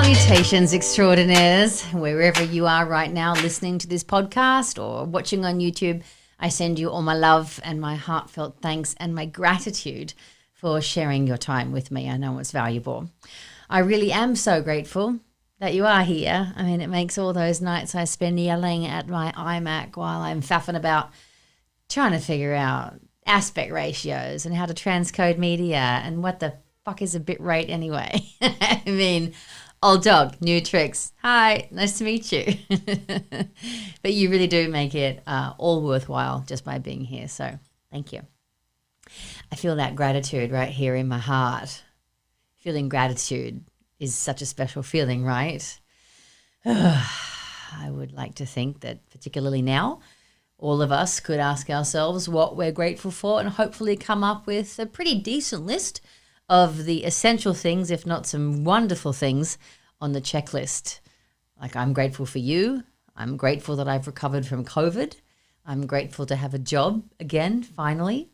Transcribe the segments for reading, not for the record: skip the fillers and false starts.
Salutations, extraordinaires, wherever you are right now listening to this podcast or watching on YouTube. I send you all my love and my heartfelt thanks and my gratitude for sharing your time with me. I know it's valuable. I really am so grateful that you are here. I mean, it makes all those nights I spend yelling at my iMac while I'm faffing about trying to figure out aspect ratios and how to transcode media and what the fuck is a bit rate anyway. I mean, old dog, new tricks. Hi, nice to meet you. But you really do make it all worthwhile just by being here. So thank you. I feel that gratitude right here in my heart. Feeling gratitude is such a special feeling, right? I would like to think that particularly now, all of us could ask ourselves what we're grateful for and hopefully come up with a pretty decent list of the essential things, if not some wonderful things, on the checklist. Like, I'm grateful for you. I'm grateful that I've recovered from COVID. I'm grateful to have a job again, finally.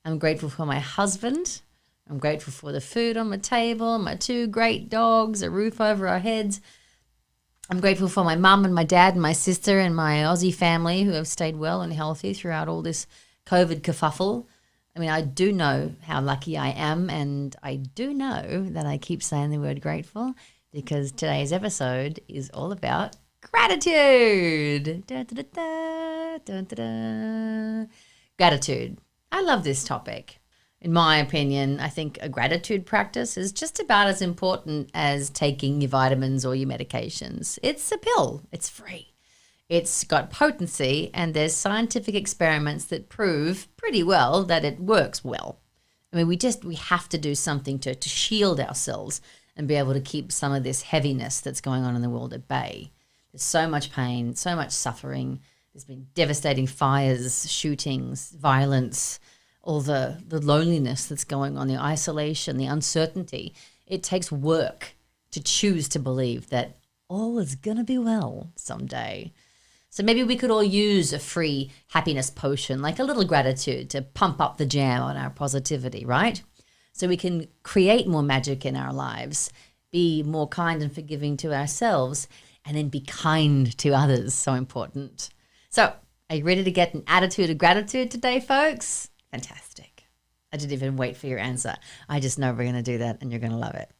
I'm grateful for my husband. I'm grateful for the food on my table, my two great dogs, a roof over our heads. I'm grateful for my mum and my dad and my sister and my Aussie family who have stayed well and healthy throughout all this COVID kerfuffle. I mean, I do know how lucky I am, and I do know that I keep saying the word grateful because today's episode is all about gratitude. Da, da, da, da, da, da, da. Gratitude. I love this topic. In my opinion, I think a gratitude practice is just about as important as taking your vitamins or your medications. It's a pill. It's free. It's got potency, and there's scientific experiments that prove pretty well that it works well. I mean, we have to do something to shield ourselves and be able to keep some of this heaviness that's going on in the world at bay. There's so much pain, so much suffering. There's been devastating fires, shootings, violence, all the loneliness that's going on, the isolation, the uncertainty. It takes work to choose to believe that all is going to be well someday. So maybe we could all use a free happiness potion, like a little gratitude to pump up the jam on our positivity, right? So we can create more magic in our lives, be more kind and forgiving to ourselves, and then be kind to others. So important. So are you ready to get an attitude of gratitude today, folks? Fantastic. I didn't even wait for your answer. I just know we're going to do that and you're going to love it.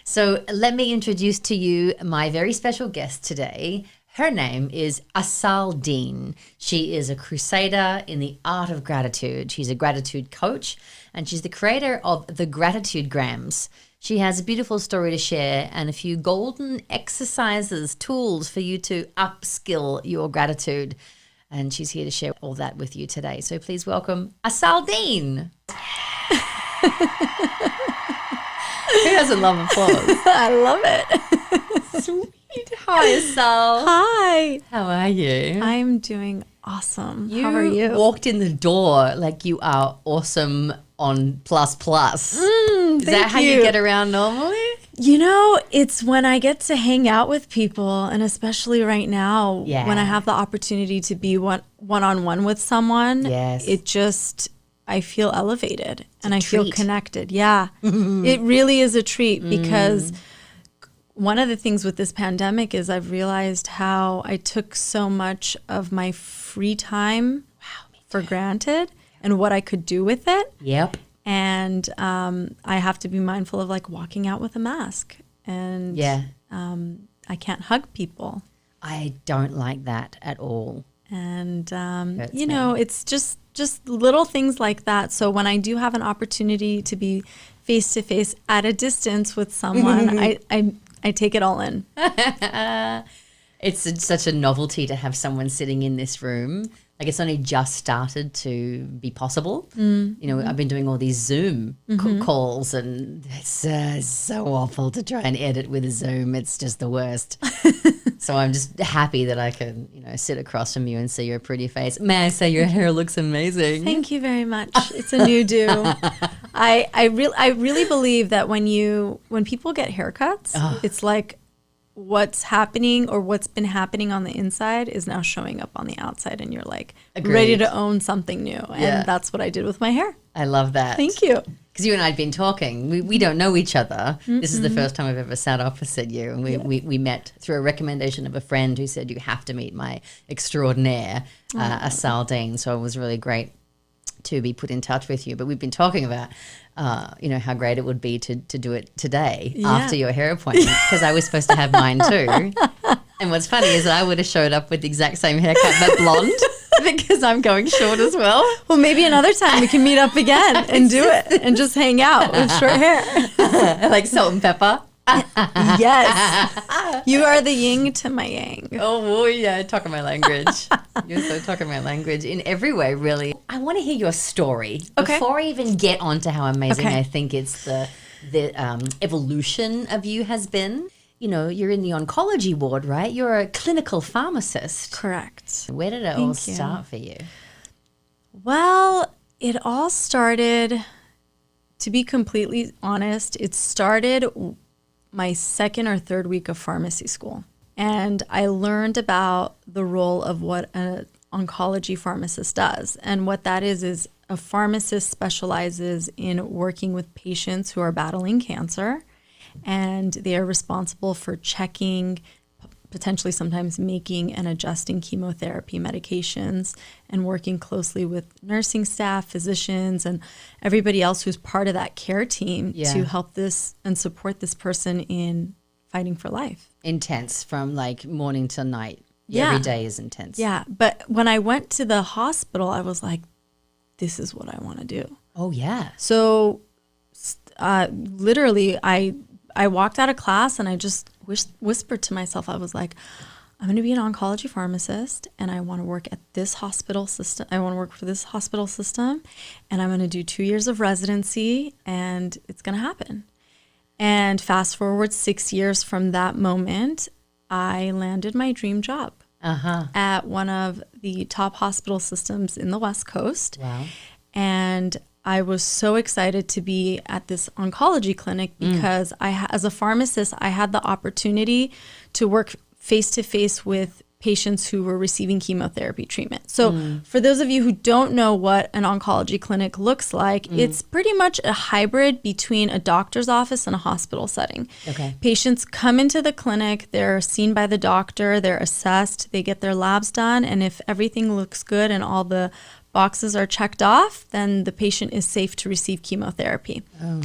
So let me introduce to you my very special guest today. Her name is Asal Dean. She is a crusader in the art of gratitude. She's a gratitude coach, and she's the creator of the GratitudeGrams. She has a beautiful story to share and a few golden exercises, tools for you to upskill your gratitude. And she's here to share all that with you today. So please welcome Asal Dean. Who doesn't love applause? I love it. Sweet. Hi, Asal. Hi. How are you? I'm doing awesome. How are you? You walked in the door like you are awesome on plus. Is that how you get around normally? You know, it's when I get to hang out with people, and especially right now, when I have the opportunity to be one-on-one with someone, I feel elevated and I feel connected. Yeah, it really is a treat because one of the things with this pandemic is I've realized how I took so much of my free time for granted and what I could do with it. Yep. And I have to be mindful of like walking out with a mask, and I can't hug people. I don't like that at all. And you know, it's just little things like that. So when I do have an opportunity to be face to face at a distance with someone, I take it all in. It's such a novelty to have someone sitting in this room. Like, it's only just started to be possible. You know, I've been doing all these Zoom calls, and it's so awful to try and edit with a Zoom. It's just the worst. So I'm just happy that I can, you know, sit across from you and see your pretty face. May I say your hair looks amazing? Thank you very much. It's a new do. I really believe that when people get haircuts, it's like what's happening or what's been happening on the inside is now showing up on the outside, and you're like ready to own something new. And that's what I did with my hair. I love that. Thank you. Because you and I had been talking. We don't know each other. This is the first time I've ever sat opposite you. And we met through a recommendation of a friend who said, you have to meet my extraordinaire, Asal Dean. So it was really great to be put in touch with you. But we've been talking about, how great it would be to do it today after your hair appointment, because I was supposed to have mine too. And what's funny is that I would have showed up with the exact same haircut, but blonde, because I'm going short as well. Well, maybe another time we can meet up again and do it and just hang out with short hair. Like salt and pepper. Yes. You are the yin to my yang. Oh, yeah. Talking my language. You're so talking my language in every way, really. I want to hear your story before I even get on to how amazing I think it's the evolution of you has been. You know, you're in the oncology ward, right? You're a clinical pharmacist. Correct. Where did it all start for you? Well, it all started, to be completely honest, it started my second or third week of pharmacy school. And I learned about the role of what an oncology pharmacist does. And what that is a pharmacist specializes in working with patients who are battling cancer. And they are responsible for checking, potentially sometimes making and adjusting chemotherapy medications, and working closely with nursing staff, physicians, and everybody else who's part of that care team to help this and support this person in fighting for life. Intense, from like morning till night. Every day is intense. Yeah. But when I went to the hospital, I was like, this is what I want to do. Oh, yeah. So literally, I walked out of class and I just whispered to myself, I was like, I'm going to be an oncology pharmacist, and I want to work at this hospital system. I want to work for this hospital system, and I'm going to do 2 years of residency, and it's going to happen. And fast forward 6 years from that moment, I landed my dream job at one of the top hospital systems in the West Coast. Wow. And I was so excited to be at this oncology clinic because as a pharmacist, I had the opportunity to work face-to-face with patients who were receiving chemotherapy treatment. So for those of you who don't know what an oncology clinic looks like, it's pretty much a hybrid between a doctor's office and a hospital setting. Okay. Patients come into the clinic, they're seen by the doctor, they're assessed, they get their labs done, and if everything looks good and all the boxes are checked off, then the patient is safe to receive chemotherapy.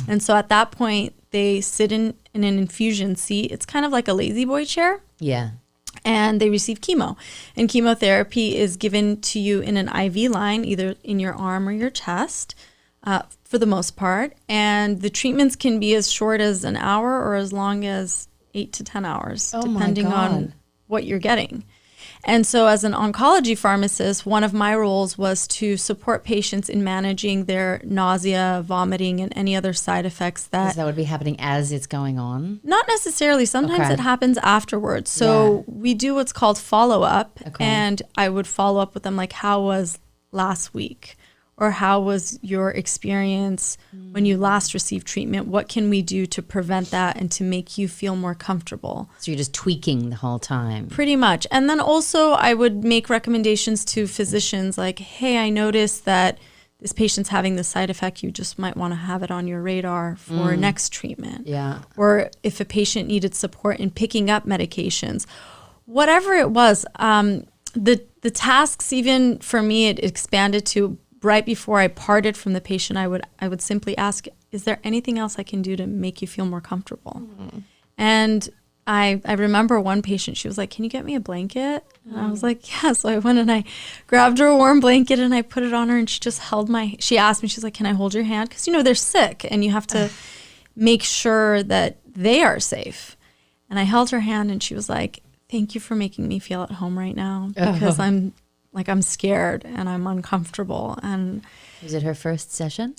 And so at that point, they sit in an infusion seat. It's kind of like a lazy boy chair. Yeah. And they receive chemo. And chemotherapy is given to you in an IV line, either in your arm or your chest, for the most part. And the treatments can be as short as an hour or as long as 8 to 10 hours, depending on what you're getting. And so as an oncology pharmacist, one of my roles was to support patients in managing their nausea, vomiting, and any other side effects that would be happening as it's going on? Not necessarily. Sometimes it happens afterwards. So we do what's called follow-up, and I would follow up with them like, how was last week? Or how was your experience when you last received treatment? What can we do to prevent that and to make you feel more comfortable? So you're just tweaking the whole time. Pretty much. And then also I would make recommendations to physicians like, hey, I noticed that this patient's having this side effect. You just might want to have it on your radar for next treatment. Yeah. Or if a patient needed support in picking up medications. Whatever it was, the tasks, even for me, it expanded to right before I parted from the patient, I would simply ask, is there anything else I can do to make you feel more comfortable? And I remember one patient, she was like, can you get me a blanket? And I was like, yeah. So I went and I grabbed her a warm blanket and I put it on her, and she just she asked me, she's like, can I hold your hand? Because, they're sick and you have to make sure that they are safe. And I held her hand and she was like, thank you for making me feel at home right now, because I'm scared and I'm uncomfortable. And was it her first session?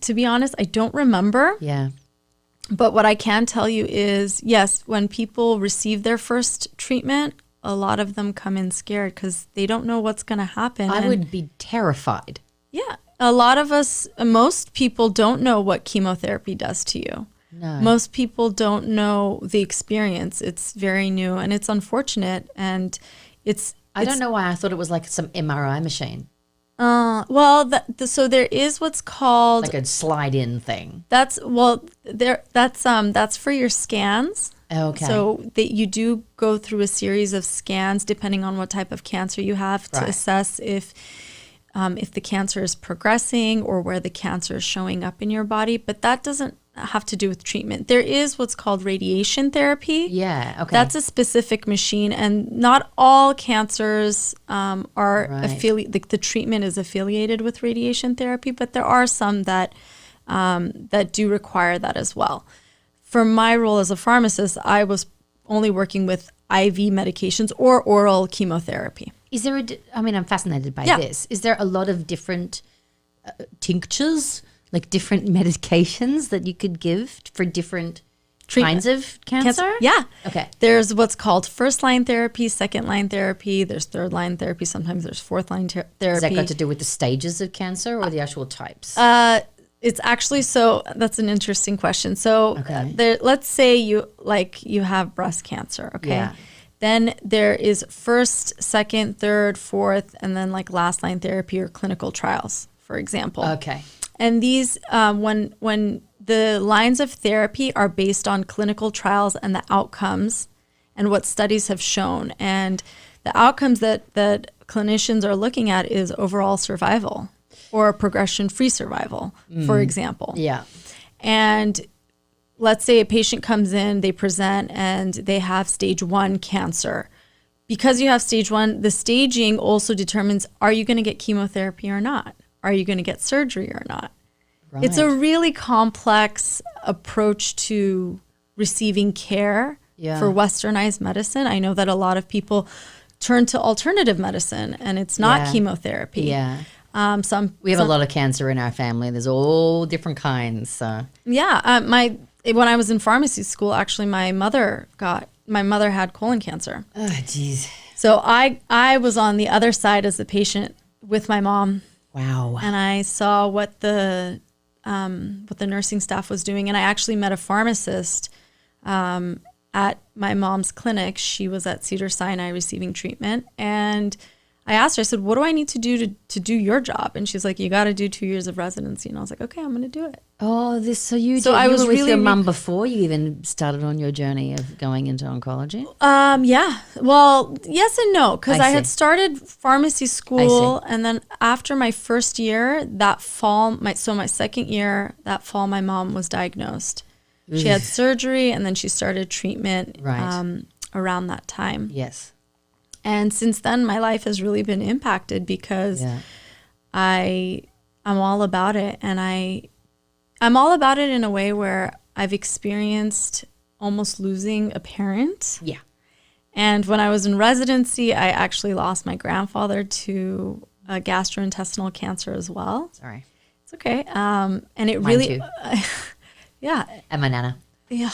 To be honest, I don't remember. Yeah. But what I can tell you is, yes, when people receive their first treatment, a lot of them come in scared because they don't know what's going to happen. I would be terrified. Yeah. A lot of us, most people don't know what chemotherapy does to you. No. Most people don't know the experience. It's very new and it's unfortunate. And I don't know why I thought it was like some MRI machine. So there is what's called like a slide-in thing. That's for your scans. Okay. So that you do go through a series of scans depending on what type of cancer you have to assess if the cancer is progressing or where the cancer is showing up in your body. But that doesn't have to do with treatment. There is what's called radiation therapy. Yeah, okay. That's a specific machine, and not all cancers are affiliated. The treatment is affiliated with radiation therapy, but there are some that do require that as well. For my role as a pharmacist, I was only working with IV medications or oral chemotherapy. Is there I'm fascinated by this. Is there a lot of different tinctures, like different medications that you could give for different kinds of cancer? Yeah. Okay. There's what's called first-line therapy, second-line therapy. There's third-line therapy. Sometimes there's fourth-line therapy. Has that got to do with the stages of cancer or the actual types? It's actually, that's an interesting question. So let's say you have breast cancer, okay? Yeah. Then there is first, second, third, fourth, and then like last line therapy or clinical trials, for example. Okay. And these, when the lines of therapy are based on clinical trials and the outcomes and what studies have shown. And the outcomes that clinicians are looking at is overall survival or progression-free survival, for example. Yeah. And let's say a patient comes in, they present, and they have stage 1 cancer. Because you have stage 1, the staging also determines, are you going to get chemotherapy or not? Are you going to get surgery or not? Right. It's a really complex approach to receiving care for westernized medicine. I know that a lot of people turn to alternative medicine, and it's not chemotherapy. Yeah. We have a lot of cancer in our family. There's all different kinds. So. Yeah. When I was in pharmacy school, actually, my mother had colon cancer. Oh, geez. So I was on the other side as the patient with my mom. Wow. And I saw what the nursing staff was doing. And I actually met a pharmacist at my mom's clinic. She was at Cedars-Sinai receiving treatment. And I asked her, I said, what do I need to do to do your job? And she's like, you got to do 2 years of residency. And I was like, okay, I'm going to do it. Oh, you were with your mum before you even started on your journey of going into oncology? Yeah. Well, yes and no, because I had started pharmacy school, and then after my first year, that fall, my second year, that fall, my mom was diagnosed. She had surgery, and then she started treatment around that time. Yes. And since then, my life has really been impacted because I'm all about it. And I'm all about it in a way where I've experienced almost losing a parent. Yeah. And when I was in residency, I actually lost my grandfather to gastrointestinal cancer as well. Sorry. It's okay. And it Mine really, too. yeah. And my nana. Yeah.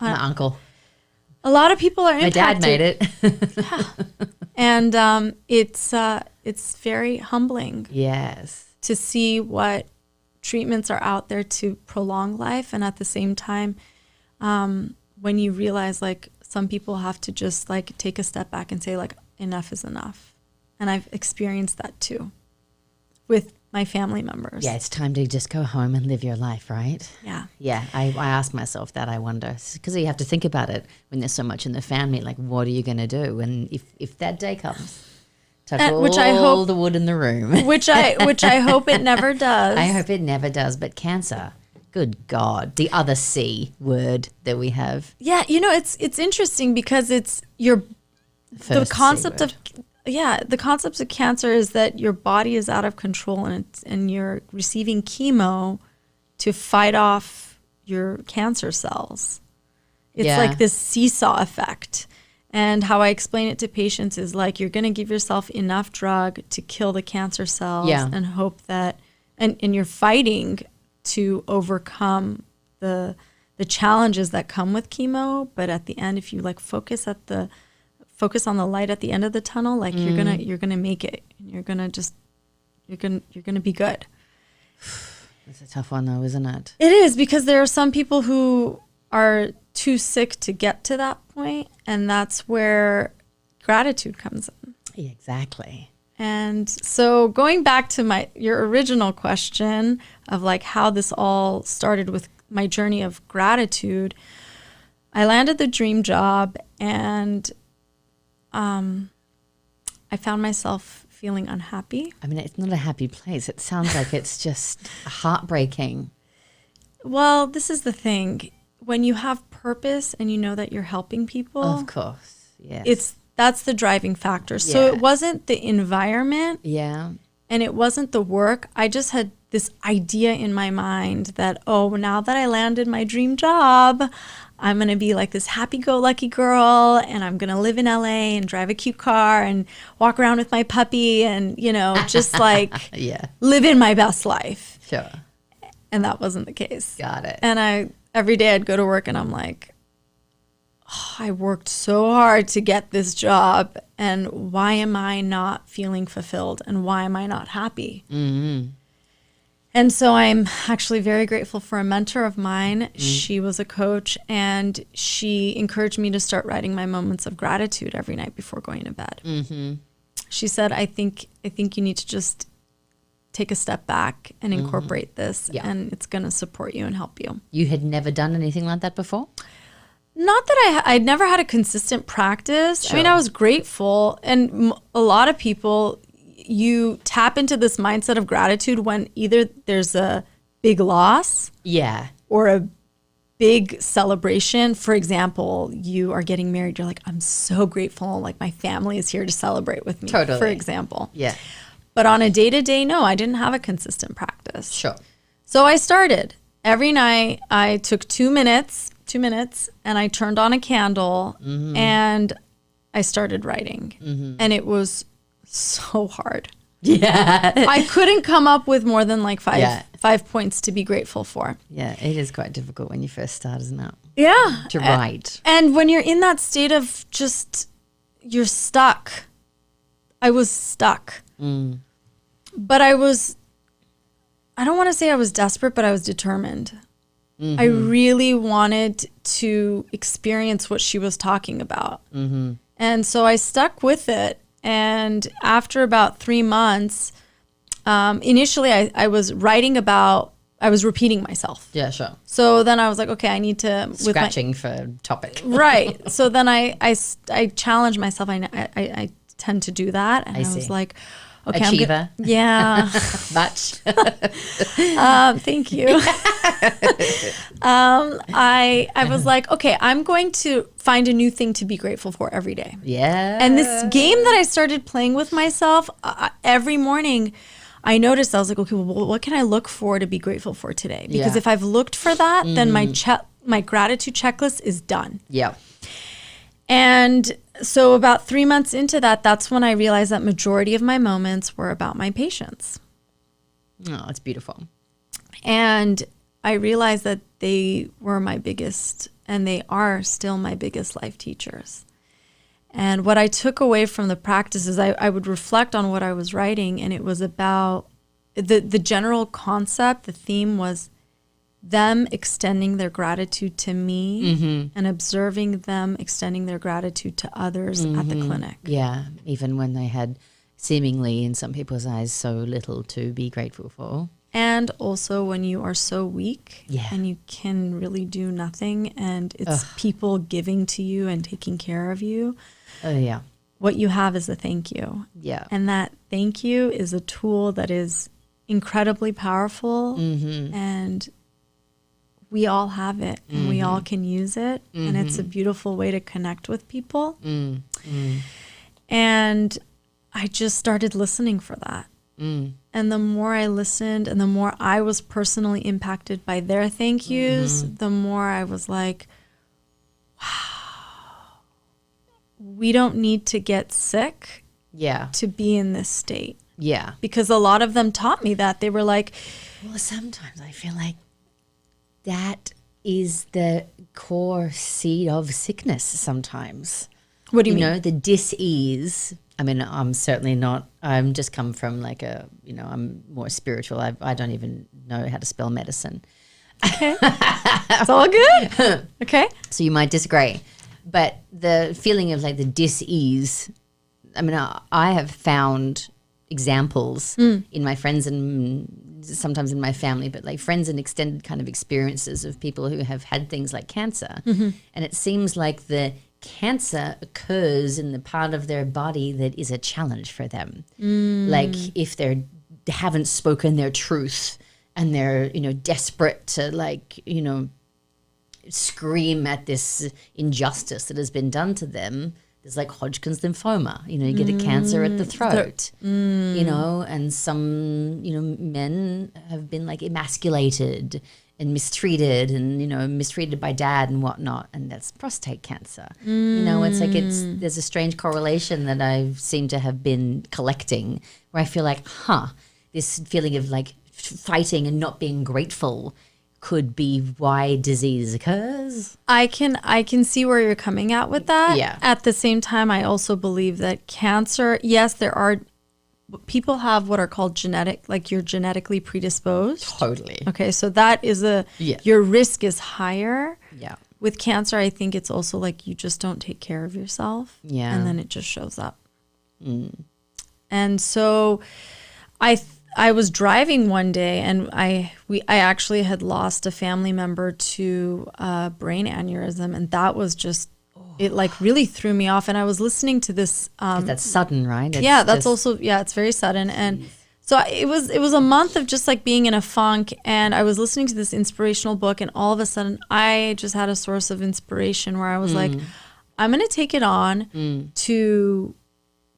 My uncle. A lot of people are impacted. My dad made it. Yeah. And it's very humbling. Yes. To see what treatments are out there to prolong life, and at the same time, when you realize like some people have to just like take a step back and say like enough is enough. And I've experienced that too with my family members. Yeah, it's time to just go home and live your life, right? Yeah. Yeah, I ask myself that, I wonder, because you have to think about it when there's so much in the family, like what are you going to do? And if that day comes, touch all the wood in the room. Which I hope it never does. I hope it never does, but cancer, good God, the other C word that we have. Yeah, it's interesting because it's the concept of cancer is that your body is out of control and you're receiving chemo to fight off your cancer cells. It's like this seesaw effect. And how I explain it to patients is like you're going to give yourself enough drug to kill the cancer cells and hope that and you're fighting to overcome the challenges that come with chemo, but at the end if you like focus on the light at the end of the tunnel, like you're gonna make it. You're gonna be good. It's a tough one though, isn't it? It is, because there are some people who are too sick to get to that point, and that's where gratitude comes in. Yeah, exactly. And so going back to your original question of like how this all started with my journey of gratitude, I landed the dream job, and I found myself feeling unhappy. I mean, it's not a happy place. It sounds like it's just heartbreaking. Well, this is the thing. When you have purpose and you know that you're helping people. Of course, yes. That's the driving factor. So it wasn't the environment. Yeah. And it wasn't the work. I just had this idea in my mind that, oh, now that I landed my dream job, I'm going to be like this happy-go-lucky girl, and I'm going to live in LA and drive a cute car and walk around with my puppy and, you know, just like live in my best life. Sure. And that wasn't the case. Got it. And every day I'd go to work and I'm like, oh, I worked so hard to get this job, and why am I not feeling fulfilled, and why am I not happy? Mm-hmm. And so I'm actually very grateful for a mentor of mine. She was a coach, and she encouraged me to start writing my moments of gratitude every night before going to bed. Mm-hmm. She said, I think you need to just take a step back and incorporate this, and it's going to support you and help you. You had never done anything like that before? Not that I'd never had a consistent practice. Sure. I mean, I was grateful, and a lot of people, you tap into this mindset of gratitude when either there's a big loss, or a big celebration. For example, you are getting married. You're like, I'm so grateful. Like, my family is here to celebrate with me. Totally. For example. Yeah. But on a day-to-day, no, I didn't have a consistent practice. Sure. So I started. Every night I took 2 minutes, and I turned on a candle, and I started writing. And it was so hard. Yeah. I couldn't come up with more than like five points to be grateful for. Yeah, it is quite difficult when you first start, isn't it? Yeah. To write. And when you're in that state of just, you're stuck. I was stuck. But I don't want to say I was desperate, but I was determined. I really wanted to experience what she was talking about. And so I stuck with it. And after about 3 months, initially I was writing about, I was repeating myself. Yeah, sure. So then I was like, okay, I need to... Scratching for topic. Right. So then I challenged myself. I tend to do that. And I was like... Okay, Achiever. Yeah. Much. Thank you. I was like, okay, I'm going to find a new thing to be grateful for every day. Yeah. And this game that I started playing with myself, every morning I noticed, I was like, okay, well, what can I look for to be grateful for today? Because if I've looked for that, then my gratitude checklist is done. Yeah. And so about 3 months into that, that's when I realized that majority of my moments were about my patients. Oh, it's beautiful. And I realized that they were my biggest, and they are still my biggest life teachers. And what I took away from the practice is I would reflect on what I was writing, and it was about the general concept, the theme was them extending their gratitude to me and observing them extending their gratitude to others at the clinic. Yeah, even when they had seemingly, in some people's eyes, so little to be grateful for. And also when you are so weak and you can really do nothing, and it's people giving to you and taking care of you. Oh, yeah. What you have is a thank you. Yeah. And that thank you is a tool that is incredibly powerful, and we all have it, and we all can use it, and it's a beautiful way to connect with people. And I just started listening for that. And the more I listened, and the more I was personally impacted by their thank yous, the more I was like, wow, we don't need to get sick to be in this state. Yeah. Because a lot of them taught me that. They were like, well, sometimes I feel like that is the core seed of sickness sometimes. What do you mean? You know, the dis-ease I mean, I'm certainly not. I'm just come from like I'm more spiritual. I don't even know how to spell medicine. Okay. It's all good. Okay. So you might disagree. But the feeling of like the dis-ease, I mean, I have found examples in my friends and sometimes in my family, but like friends and extended kind of experiences of people who have had things like cancer. And it seems like the cancer occurs in the part of their body that is a challenge for them. Like if they haven't spoken their truth and they're, desperate to like, scream at this injustice that has been done to them. There's like Hodgkin's lymphoma, you get a cancer at the throat, and some, men have been like emasculated and mistreated and, mistreated by dad and whatnot. And that's prostate cancer. It's like there's a strange correlation that I seem to have been collecting where I feel like, this feeling of like fighting and not being grateful could be why disease occurs. I can see where you're coming at with that. Yeah. At the same time, I also believe that cancer, yes, there are people have what are called genetic, like you're genetically predisposed. Totally. Okay, so that is your risk is higher. Yeah. With cancer, I think it's also like you just don't take care of yourself. Yeah. And then it just shows up. And so I was driving one day and I actually had lost a family member to a brain aneurysm, and that was just it like really threw me off. And I was listening to this that's sudden, right? It's very sudden. And so it was a month of just like being in a funk, and I was listening to this inspirational book, and all of a sudden I just had a source of inspiration where I was like, I'm going to take it on to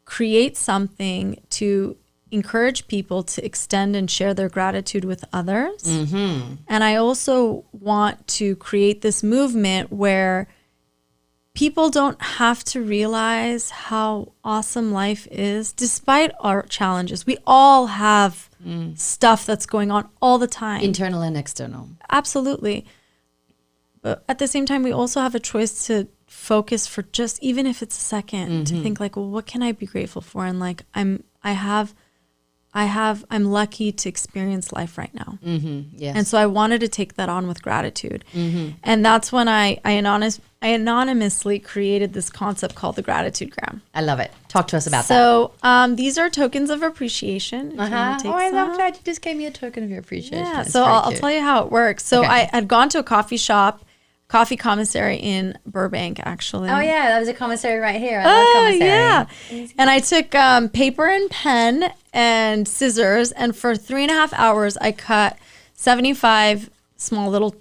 create something to encourage people to extend and share their gratitude with others. And I also want to create this movement where people don't have to realize how awesome life is despite our challenges. We all have stuff that's going on all the time. Internal and external. Absolutely. But at the same time, we also have a choice to focus for just, even if it's a second, to think like, well, what can I be grateful for? And like, I'm lucky to experience life right now. Yes. And so I wanted to take that on with gratitude. And that's when I anonymously created this concept called the GratitudeGram. I love it. Talk to us about that. So these are tokens of appreciation. I love that. You just gave me a token of your appreciation. Yeah, so I'll tell you how it works. So I had gone to a coffee commissary in Burbank, actually. Oh, yeah. That was a commissary right here. I love commissary. Yeah. And I took paper and pen and scissors, and for 3.5 hours, I cut 75 small little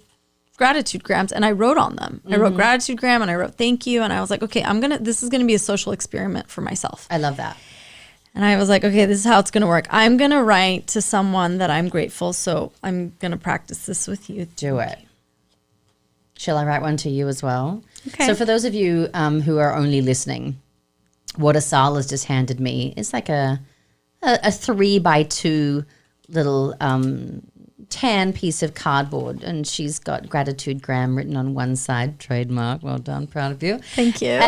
gratitude grams, and I wrote on them. I wrote gratitude gram, and I wrote thank you, and I was like, okay, this is going to be a social experiment for myself. I love that. And I was like, okay, this is how it's going to work. I'm going to write to someone that I'm grateful, so I'm going to practice this with you. Do it. Shall I write one to you as well? Okay. So for those of you who are only listening, what Asal has just handed me is like a 3x2 little tan piece of cardboard, and she's got GratitudeGram written on one side, trademark. Well done, proud of you. Thank you.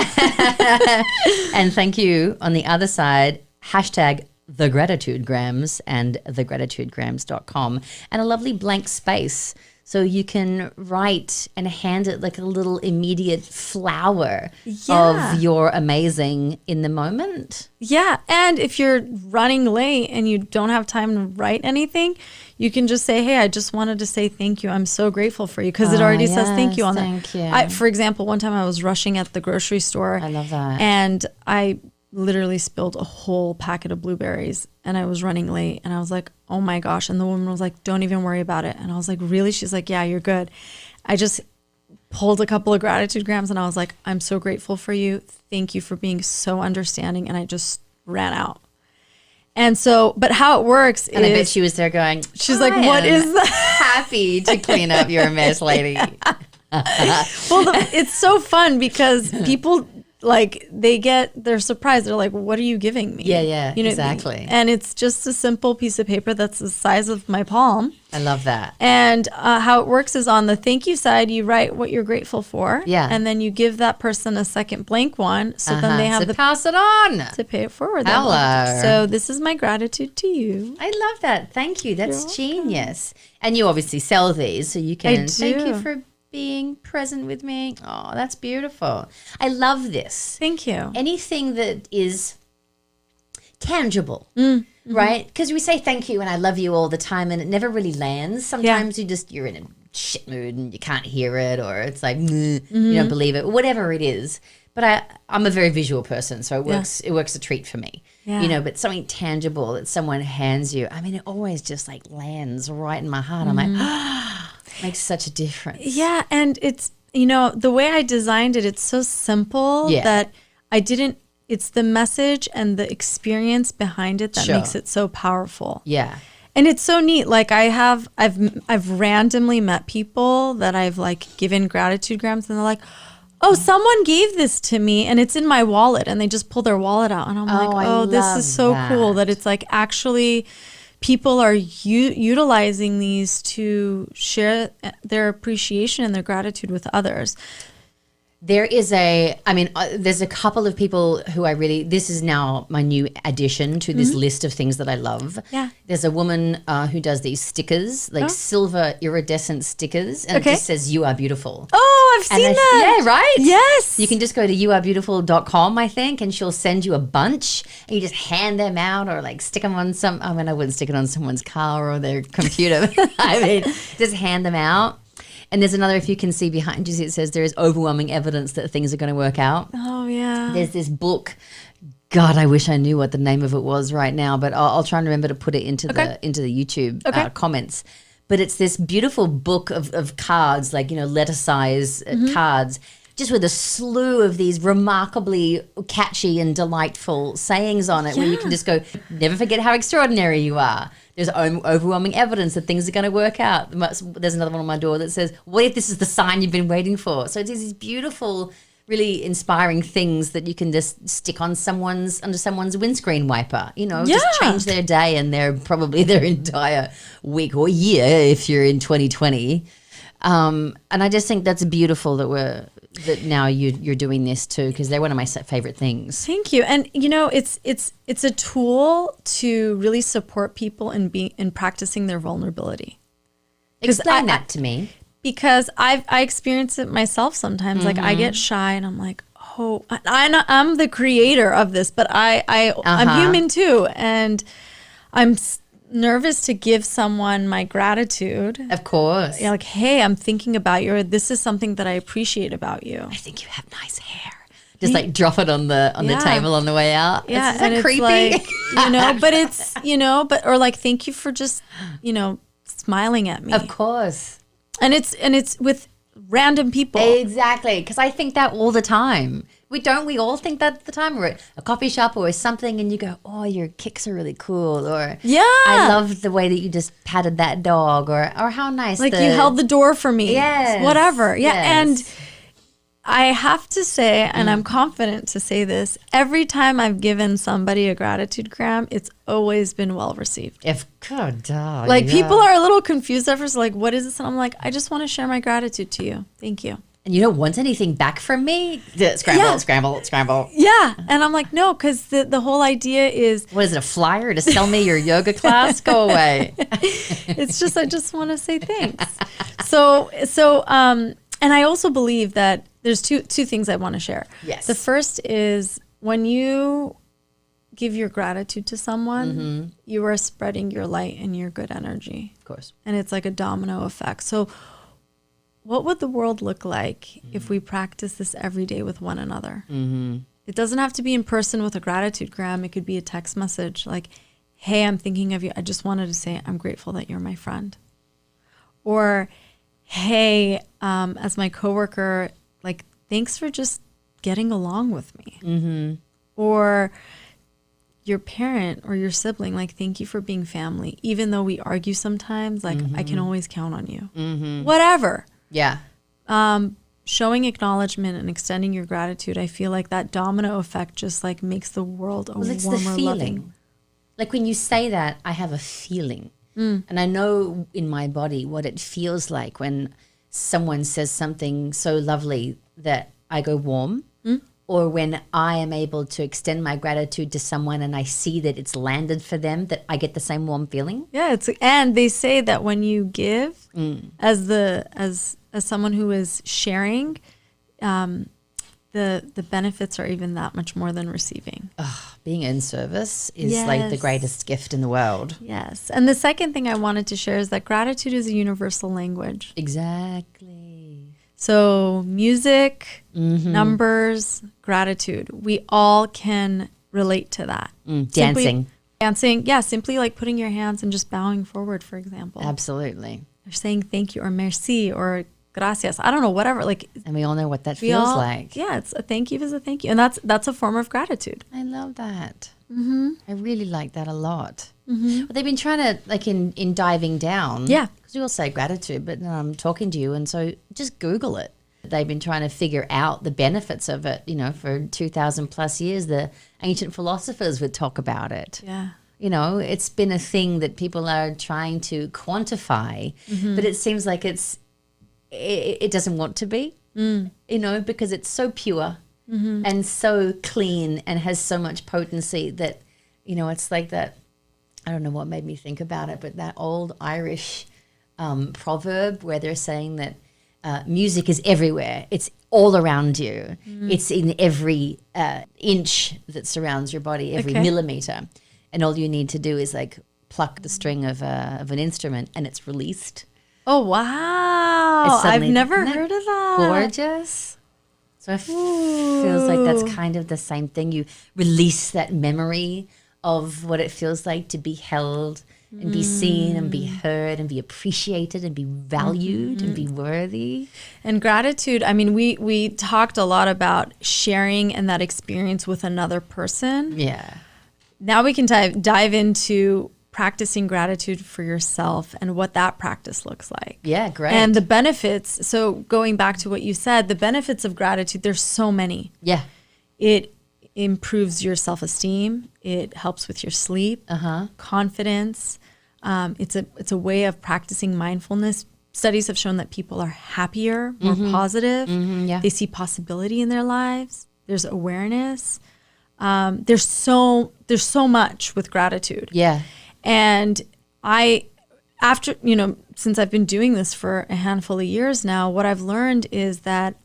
And thank you on the other side, #TheGratitudeGrams and thegratitudegrams.com, and a lovely blank space. So you can write and hand it like a little immediate flower of your amazing in the moment. Yeah. And if you're running late and you don't have time to write anything, you can just say, hey, I just wanted to say thank you. I'm so grateful for you, because it already says thank you on there. Thank you. For example, one time I was rushing at the grocery store. I love that. And I literally spilled a whole packet of blueberries, and I was running late, and I was like, oh my gosh. And the woman was like, don't even worry about it. And I was like, really? She's like, yeah, you're good. I just pulled a couple of gratitude grams, and I was like, I'm so grateful for you. Thank you for being so understanding. And I just ran out. And so, but how it works is, I bet she was there going, she's like, what is that? Happy to clean up your mess, lady. Well, it's so fun because people like they're surprised. They're like, what are you giving me? Yeah, you know exactly. And it's just a simple piece of paper that's the size of my palm. I love that. And how it works is on the thank you side, you write what you're grateful for. Yeah. And then you give that person a second blank one. So then they have to pass it on. To pay it forward. Hello. So this is my gratitude to you. I love that. Thank you. That's genius. And you obviously sell these, so you can thank you for being present with me. Oh, that's beautiful. I love this. Thank you. Anything that is tangible, right? Because we say thank you and I love you all the time and it never really lands. Sometimes you're in a shit mood and you can't hear it, or it's like, you don't believe it, whatever it is. But I'm a very visual person, so it works a treat for me. Yeah. But something tangible that someone hands you, I mean, it always just like lands right in my heart. I'm like, makes such a difference. Yeah, and it's, the way I designed it, it's so simple that it's the message and the experience behind it that makes it so powerful. Yeah. And it's so neat. Like I've randomly met people that I've like given GratitudeGrams, and they're like, oh, someone gave this to me and it's in my wallet, and they just pull their wallet out. And I'm like, this is so cool that it's like actually people are utilizing these to share their appreciation and their gratitude with others. There's a couple of people who this is now my new addition to this list of things that I love. Yeah. There's a woman who does these stickers, like silver iridescent stickers, and it just says, you are beautiful. Oh, I've seen that. Yeah, right? Yes. You can just go to youarebeautiful.com, I think, and she'll send you a bunch, and you just hand them out or like stick them on I wouldn't stick it on someone's car or their computer. I mean, just hand them out. And there's another, if you can see behind you, it says there is overwhelming evidence that things are going to work out. Oh, yeah. There's this book. God, I wish I knew what the name of it was right now, but I'll try and remember to put it into the YouTube comments. But it's this beautiful book of cards, like, letter size cards, just with a slew of these remarkably catchy and delightful sayings on it, where you can just go, never forget how extraordinary you are. There's overwhelming evidence that things are going to work out. There's another one on my door that says, what if this is the sign you've been waiting for? So it's these beautiful, really inspiring things that you can just stick on under someone's windscreen wiper, just change their day and probably their entire week or year if you're in 2020. And I just think that's beautiful that now you're doing this too, because they're one of my favorite things. Thank you. And it's a tool to really support people in practicing their vulnerability. Explain that to me. Because I experience it myself sometimes. Like I get shy and I'm like, oh, I'm the creator of this, but I'm human too, and I'm nervous to give someone my gratitude. Of course. Like, hey, I'm thinking about you. This is something that I appreciate about you. I think you have nice hair. Just like drop it on the table on the way out. Yeah, is that creepy? Like, but it's, or like, thank you for just, smiling at me. Of course. And it's with random people. Exactly, because I think that all the time. We all think that at the time. We're at a coffee shop or something and you go, oh, your kicks are really cool. Or, I love the way that you just patted that dog, or how nice. Like you held the door for me. Yes. Whatever. Yeah. Yes. And I have to say, and I'm confident to say this, every time I've given somebody a GratitudeGram, it's always been well received. People are a little confused at first, like, what is this? And I'm like, I just want to share my gratitude to you. Thank you. And you don't want anything back from me? Scramble. Yeah. And I'm like, no, because the whole idea is... What is it, a flyer to sell me your yoga class? Go away. It's just, I just want to say thanks. And I also believe that there's two things I want to share. Yes. The first is when you give your gratitude to someone, you are spreading your light and your good energy. Of course. And it's like a domino effect. So what would the world look like if we practice this every day with one another? It doesn't have to be in person with a GratitudeGram. It could be a text message like, hey, I'm thinking of you. I just wanted to say I'm grateful that you're my friend. Or, hey, as my coworker, like, thanks for just getting along with me. Or your parent or your sibling, like, thank you for being family. Even though we argue sometimes, like, I can always count on you. Whatever. Yeah. showing acknowledgement and extending your gratitude, I feel like that domino effect just like makes the world a warmer, it's the feeling. loving. Like when you say that, I have a feeling. And I know in my body what it feels like when someone says something so lovely that I go warm, or when I am able to extend my gratitude to someone and I see that it's landed for them, that I get the same warm feeling. Yeah, and they say that when you give, as someone who is sharing, the benefits are even that much more than receiving. Being in service is like the greatest gift in the world. Yes. And the second thing I wanted to share is that gratitude is a universal language. Exactly. So music, numbers, gratitude, we all can relate to that. Dancing. Simply like putting your hands and just bowing forward, for example. Absolutely. Or saying thank you or merci or gracias. I don't know, whatever. Like, and we all know what that feels like. Yeah, it's a thank you is a thank you. And that's a form of gratitude. I love that. I really like that a lot. Well, they've been trying to, like in diving down. Yeah. Because we all say gratitude, but I'm talking to you. And so just Google it. They've been trying to figure out the benefits of it. You know, for 2,000 plus years, the ancient philosophers would talk about it. Yeah. You know, it's been a thing that people are trying to quantify, but it seems like it doesn't want to be, you know, because it's so pure and so clean and has so much potency that, you know, it's like that. I don't know what made me think about it, but that old Irish proverb where they're saying that music is everywhere. It's all around you. It's in every inch that surrounds your body, every millimeter. And all you need to do is like pluck the string of an instrument and it's released. Oh, wow. I've never heard of that. Gorgeous. So it feels like that's kind of the same thing. You release that memory of what it feels like to be held and be seen and be heard and be appreciated and be valued and be worthy. And gratitude, I mean, we talked a lot about sharing and that experience with another person. Yeah. Now we can dive into practicing gratitude for yourself and what that practice looks like. Yeah, great. And the benefits. So going back to what you said, the benefits of gratitude, there's so many. Yeah. It improves your self-esteem. It helps with your sleep, confidence. It's a way of practicing mindfulness. Studies have shown that people are happier, more positive. They see possibility in their lives. There's awareness. There's so much with gratitude. Yeah. And since I've been doing this for a handful of years now, what I've learned is that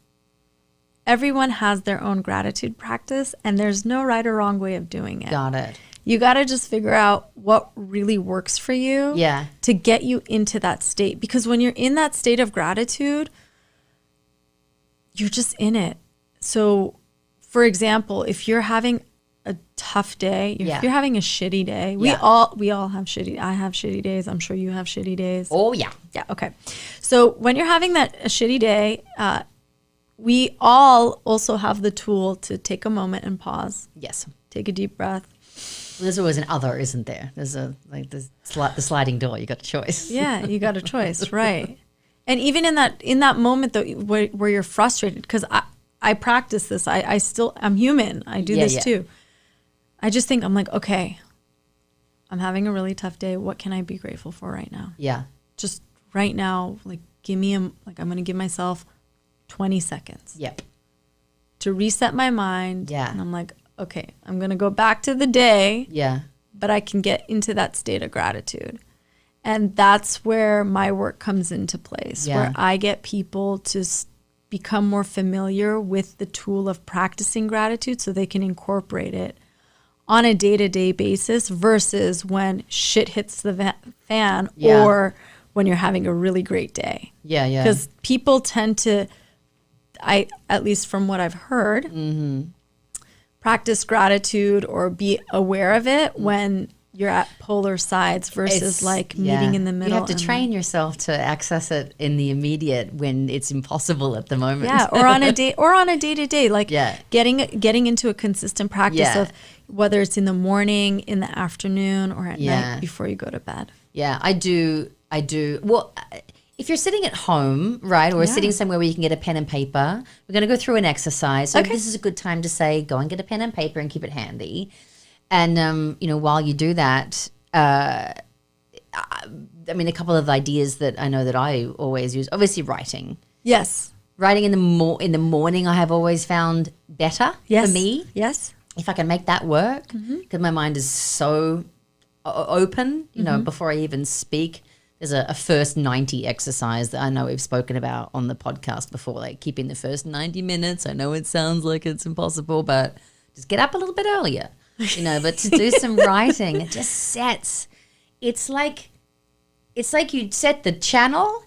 everyone has their own gratitude practice and there's no right or wrong way of doing it. Got it. You got to just figure out what really works for you to get you into that state. Because when you're in that state of gratitude, you're just in it. So, for example, if you're having a tough day, if you're having a shitty day, we all have shitty. I have shitty days. I'm sure you have shitty days. Oh yeah. Yeah. Okay. So when you're having a shitty day, we all also have the tool to take a moment and pause. Yes. Take a deep breath. Well, there's always an other, isn't there? There's the sliding door. You got a choice. Yeah, you got a choice, right? And even in that moment though, where you're frustrated, because I practice this. I'm human. I do this too. I just think, I'm like, okay, I'm having a really tough day. What can I be grateful for right now? Yeah. Just right now, like I'm going to give myself 20 seconds. Yep. To reset my mind. Yeah. And I'm like, okay, I'm going to go back to the day. Yeah. But I can get into that state of gratitude. And that's where my work comes into place, where I get people to become more familiar with the tool of practicing gratitude so they can incorporate it on a day-to-day basis versus when shit hits the fan or when you're having a really great day. Yeah, yeah. Because people tend to, at least from what I've heard, practice gratitude or be aware of it when you're at polar sides versus meeting in the middle. You have to train yourself to access it in the immediate when it's impossible at the moment. Yeah, or on a day-to-day, getting into a consistent practice of whether it's in the morning, in the afternoon, or at night before you go to bed. Yeah, I do. Well, if you're sitting at home, right, or sitting somewhere where you can get a pen and paper, we're going to go through an exercise. So this is a good time to say, go and get a pen and paper and keep it handy. And, while you do that, I mean, a couple of ideas that I know that I always use, obviously writing. Yes. Writing in the morning I have always found better for me. Yes. If I can make that work, because my mind is so open, before I even speak. There's a first 90 exercise that I know we've spoken about on the podcast before, like keeping the first 90 minutes. I know it sounds like it's impossible, but just get up a little bit earlier, but to do some writing, it just sets, it's like you set the channel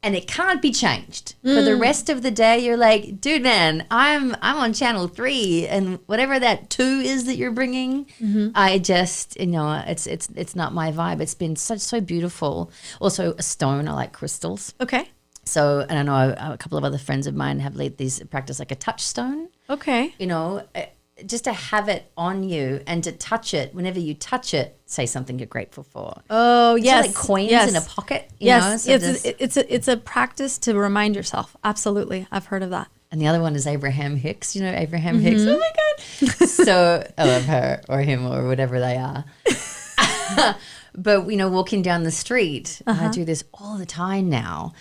and it can't be changed. For the rest of the day, you're like, dude, man, I'm on channel 3, and whatever that 2 is that you're bringing, I just, it's not my vibe. It's been so beautiful. Also, a stone. I like crystals. Okay. So, and I know a couple of other friends of mine have these practice like a touchstone. Okay. Just to have it on you and to touch it. Whenever you touch it, say something you're grateful for. Oh, yes. Like coins in a pocket. So it's a practice to remind yourself. Absolutely. I've heard of that. And the other one is Abraham Hicks. Abraham Hicks. Oh, my God. So I love her or him or whatever they are. But, walking down the street, and I do this all the time now.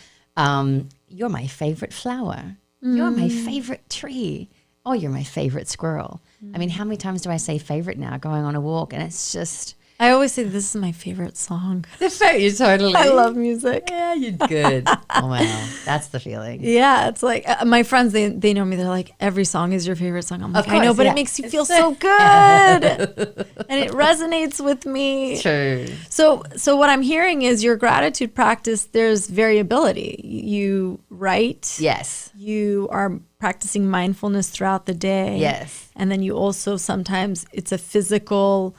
You're my favorite flower. You're my favorite tree. Oh, you're my favorite squirrel. I mean, how many times do I say favorite now going on a walk? And it's just... I always say this is my favorite song. You totally... I love music. Yeah, you're good. Oh, wow. That's the feeling. Yeah, it's like my friends, they know me. They're like, every song is your favorite song. I'm like, I know, but it makes you feel so good. And it resonates with me. True. So what I'm hearing is your gratitude practice, there's variability. You write. Yes. You are practicing mindfulness throughout the day. Yes. And then you also sometimes it's a physical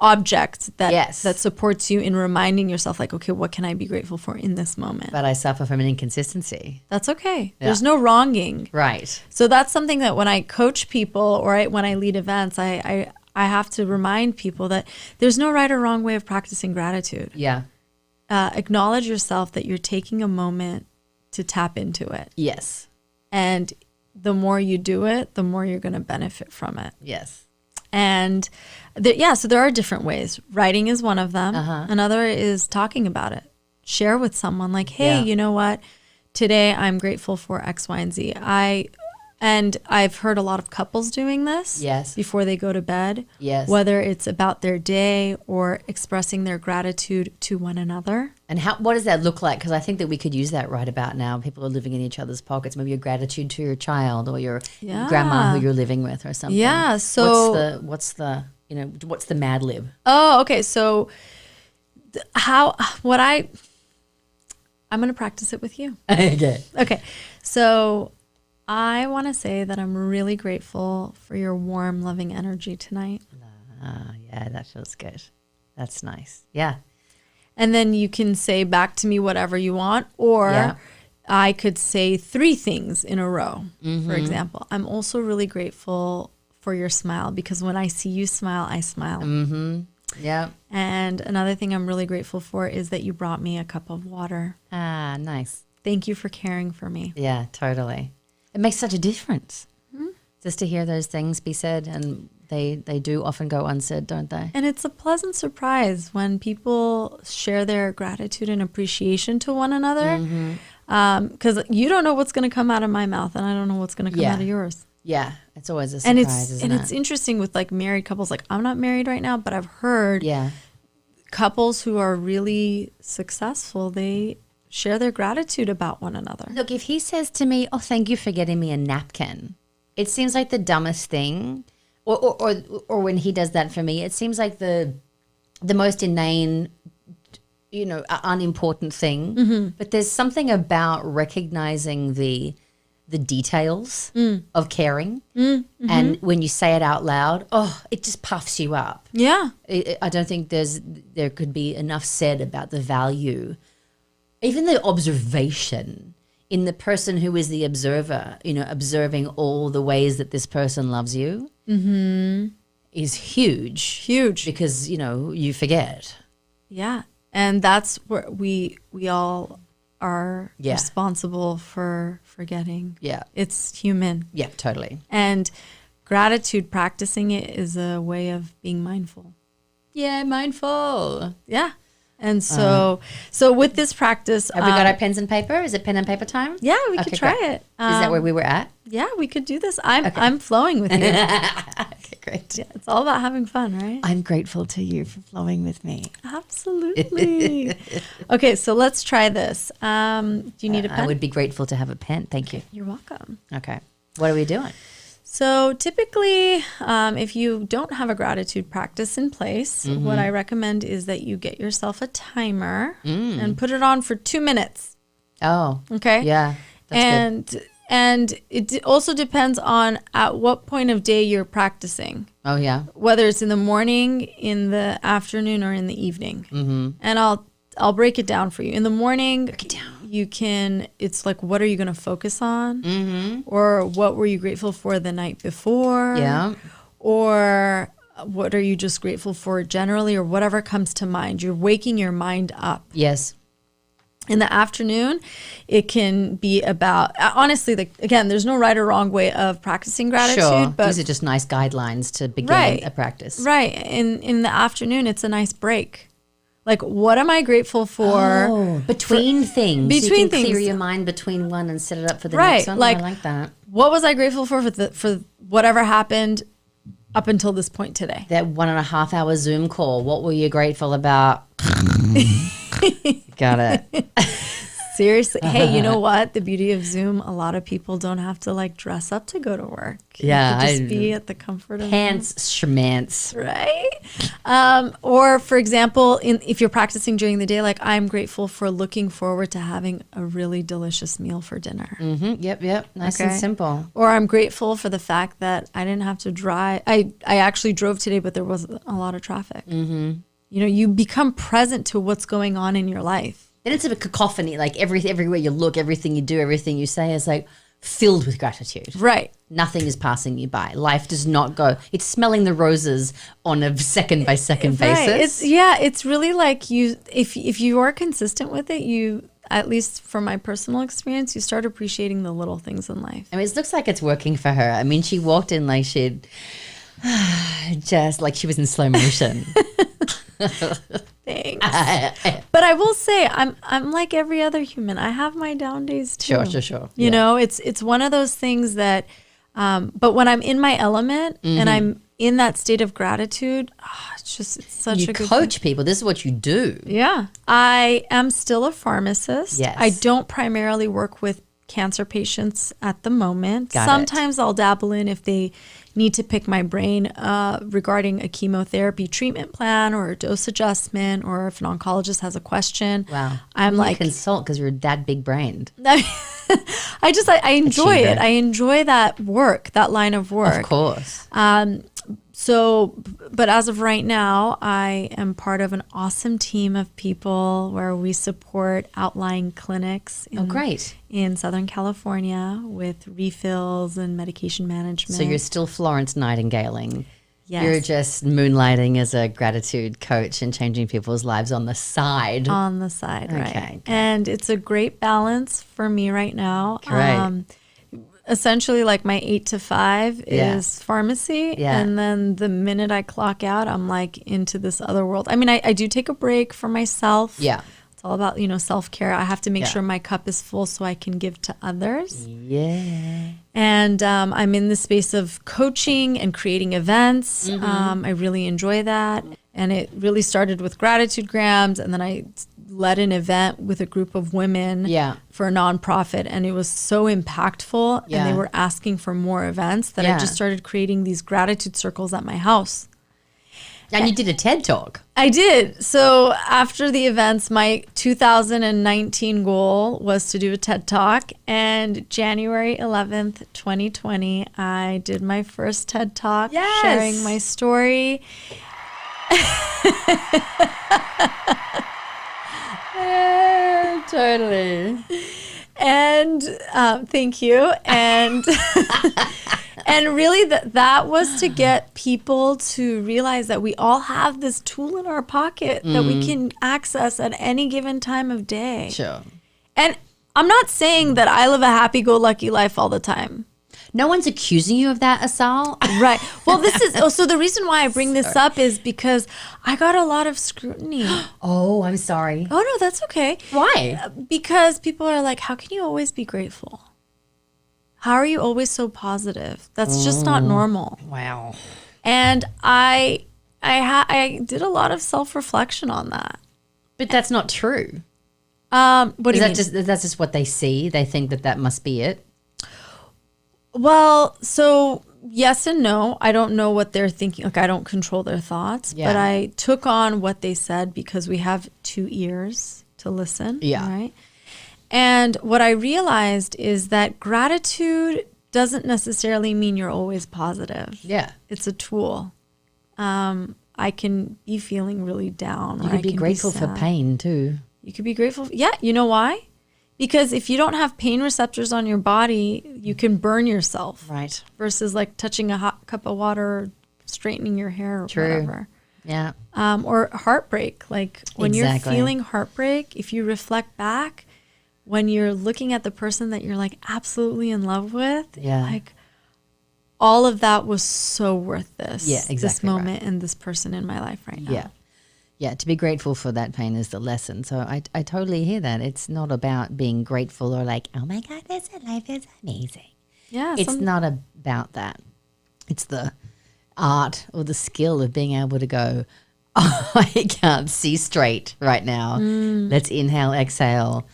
object that supports you in reminding yourself like, okay, what can I be grateful for in this moment? But I suffer from an inconsistency. That's okay. Yeah. There's no wronging. Right. So that's something that when I coach people or when I lead events, I have to remind people that there's no right or wrong way of practicing gratitude. Yeah. Acknowledge yourself that you're taking a moment to tap into it. Yes. And the more you do it, the more you're going to benefit from it. Yes. And so there are different ways. Writing is one of them. Another is talking about it. Share with someone like, hey, you know what? Today I'm grateful for X, Y, and Z. And I've heard a lot of couples doing this before they go to bed, whether it's about their day or expressing their gratitude to one another. And what does that look like? Because I think that we could use that right about now. People are living in each other's pockets. Maybe your gratitude to your child or your grandma who you're living with or something. Yeah. So what's the Mad Lib? Oh, okay. So I'm going to practice it with you. Okay. So I want to say that I'm really grateful for your warm, loving energy tonight. Yeah, that feels good. That's nice. Yeah. And then you can say back to me whatever you want, or I could say 3 things in a row. For example, I'm also really grateful for your smile because when I see you smile, I smile. Yeah. And another thing I'm really grateful for is that you brought me a cup of water. Ah, nice. Thank you for caring for me. Yeah, totally. It makes such a difference just to hear those things be said, and they do often go unsaid, don't they? And it's a pleasant surprise when people share their gratitude and appreciation to one another, because you don't know what's going to come out of my mouth, and I don't know what's going to come out of yours. Yeah, it's always a surprise, isn't it? It's interesting with like married couples. Like I'm not married right now, but I've heard couples who are really successful, they share their gratitude about one another. Look, if he says to me, oh, thank you for getting me a napkin, it seems like the dumbest thing. Or when he does that for me, it seems like the most inane, unimportant thing. But there's something about recognizing the there of caring. And when you say it out loud, it just puffs you up. Yeah. I don't think there could be enough said about the value, even the observation in the person who is the observer, observing all the ways that this person loves you is huge. Huge. Because, you forget. Yeah. And that's where we all are responsible for forgetting. Yeah. It's human. Yeah, totally. And gratitude, practicing it is a way of being mindful. Yeah, mindful. Yeah. And so with this practice, have we got our pens and paper? Is it pen and paper time? Yeah, we could try it. Is that where we were at? Yeah, we could do this. I'm flowing with you. Okay, great. Yeah, it's all about having fun, right? I'm grateful to you for flowing with me. Absolutely. Okay, so let's try this. Do you need a pen? I would be grateful to have a pen. Thank you. You're welcome. Okay. What are we doing? So typically, if you don't have a gratitude practice in place, what I recommend is that you get yourself a timer and put it on for 2 minutes. Oh. Okay. Yeah. That's good. And it also depends on at what point of day you're practicing. Oh, yeah. Whether it's in the morning, in the afternoon, or in the evening. Mm-hmm. And I'll break it down for you. In the morning, you can, it's like, what are you going to focus on? Mm-hmm. Or what were you grateful for the night before? Yeah. Or what are you just grateful for generally, or whatever comes to mind? You're waking your mind up. Yes. In the afternoon, it can be about, honestly, like, again, there's no right or wrong way of practicing gratitude. Sure. But these are just nice guidelines to begin a practice. Right. In the afternoon, it's a nice break. Like, what am I grateful for? Oh, between things. Between so you can things. clear your mind between one and set it up for the next one. Like, I like that. What was I grateful for whatever happened up until this point today? That 1.5 hour Zoom call. What were you grateful about? Got it. Seriously. Hey, you know what? The beauty of Zoom, a lot of people don't have to like dress up to go to work. Yeah. You could just be at the comfort of pants, schmance. Right? Or for example, if you're practicing during the day, like I'm grateful for looking forward to having a really delicious meal for dinner. Mm-hmm. Yep. Nice and simple. Or I'm grateful for the fact that I didn't have to drive. I actually drove today, but there was a lot of traffic. Mm-hmm. You know, you become present to what's going on in your life. Then it's a cacophony, like everywhere you look, everything you do, everything you say is like filled with gratitude. Right. Nothing is passing you by. Life does not go. It's smelling the roses on a second by second basis. It's really like if you are consistent with it, you, at least from my personal experience, you start appreciating the little things in life. I mean, it looks like it's working for her. I mean, she walked in like she'd just like she was in slow motion. Thanks. But I will say I'm like every other human. I have my down days too. Sure. You know, it's one of those things that but when I'm in my element and I'm in that state of gratitude, it's such a good You coach people. This is what you do. Yeah. I am still a pharmacist. Yes. I don't primarily work with cancer patients at the moment. Sometimes I'll dabble in if they need to pick my brain regarding a chemotherapy treatment plan or a dose adjustment, or if an oncologist has a question. Wow. I'm like, consult because you're that big brained. I enjoy it. I enjoy that work, that line of work. Of course. But as of right now, I am part of an awesome team of people where we support outlying clinics in Southern California with refills and medication management. So you're still Florence Nightingale-ing. Yes. You're just moonlighting as a gratitude coach and changing people's lives on the side. On the side, right. Okay. And it's a great balance for me right now. Great. Essentially, like my 8 to 5 is pharmacy. Yeah. And then the minute I clock out, I'm like into this other world. I mean, I do take a break for myself. Yeah. It's all about, self-care. I have to make sure my cup is full so I can give to others. Yeah. And I'm in the space of coaching and creating events. I really enjoy that. And it really started with GratitudeGrams, and then I led an event with a group of women for a nonprofit, and it was so impactful. And they were asking for more events that I just started creating these gratitude circles at my house. And you did a TED Talk. I did. So after the events, my 2019 goal was to do a TED Talk. And January 11th, 2020, I did my first TED Talk sharing my story. Yeah, totally. And thank you. And and really that was to get people to realize that we all have this tool in our pocket that we can access at any given time of day. Sure. And I'm not saying that I live a happy-go-lucky life all the time. No one's accusing you of that, Asal. Right. Well, this is so the reason why I bring this up is because I got a lot of scrutiny. Oh, I'm sorry. Oh, no, that's okay. Why? Because people are like, how can you always be grateful? How are you always so positive? That's just not normal. Wow. And I did a lot of self-reflection on that. But that's not true. What do you mean? That's just what they see. They think that must be it. Well, so yes and no. I don't know what they're thinking. Like, I don't control their thoughts. Yeah. But I took on what they said because we have 2 ears to listen. Yeah. Right? And what I realized is that gratitude doesn't necessarily mean you're always positive. Yeah. It's a tool. I can be feeling really down. You can be grateful for pain too. You could be grateful. Yeah. You know why? Because if you don't have pain receptors on your body, you can burn yourself. Right. Versus like touching a hot cup of water, straightening your hair or whatever. Yeah. Or heartbreak. Like when you're feeling heartbreak, if you reflect back, when you're looking at the person that you're like absolutely in love with, like all of that was so worth this. Yeah, exactly. This moment and this person in my life right now. Yeah. Yeah, to be grateful for that pain is the lesson. So I totally hear that. It's not about being grateful or like, oh my God, this life is amazing. Yeah. It's not about that. It's the art or the skill of being able to go, oh, I can't see straight right now. Let's inhale, exhale,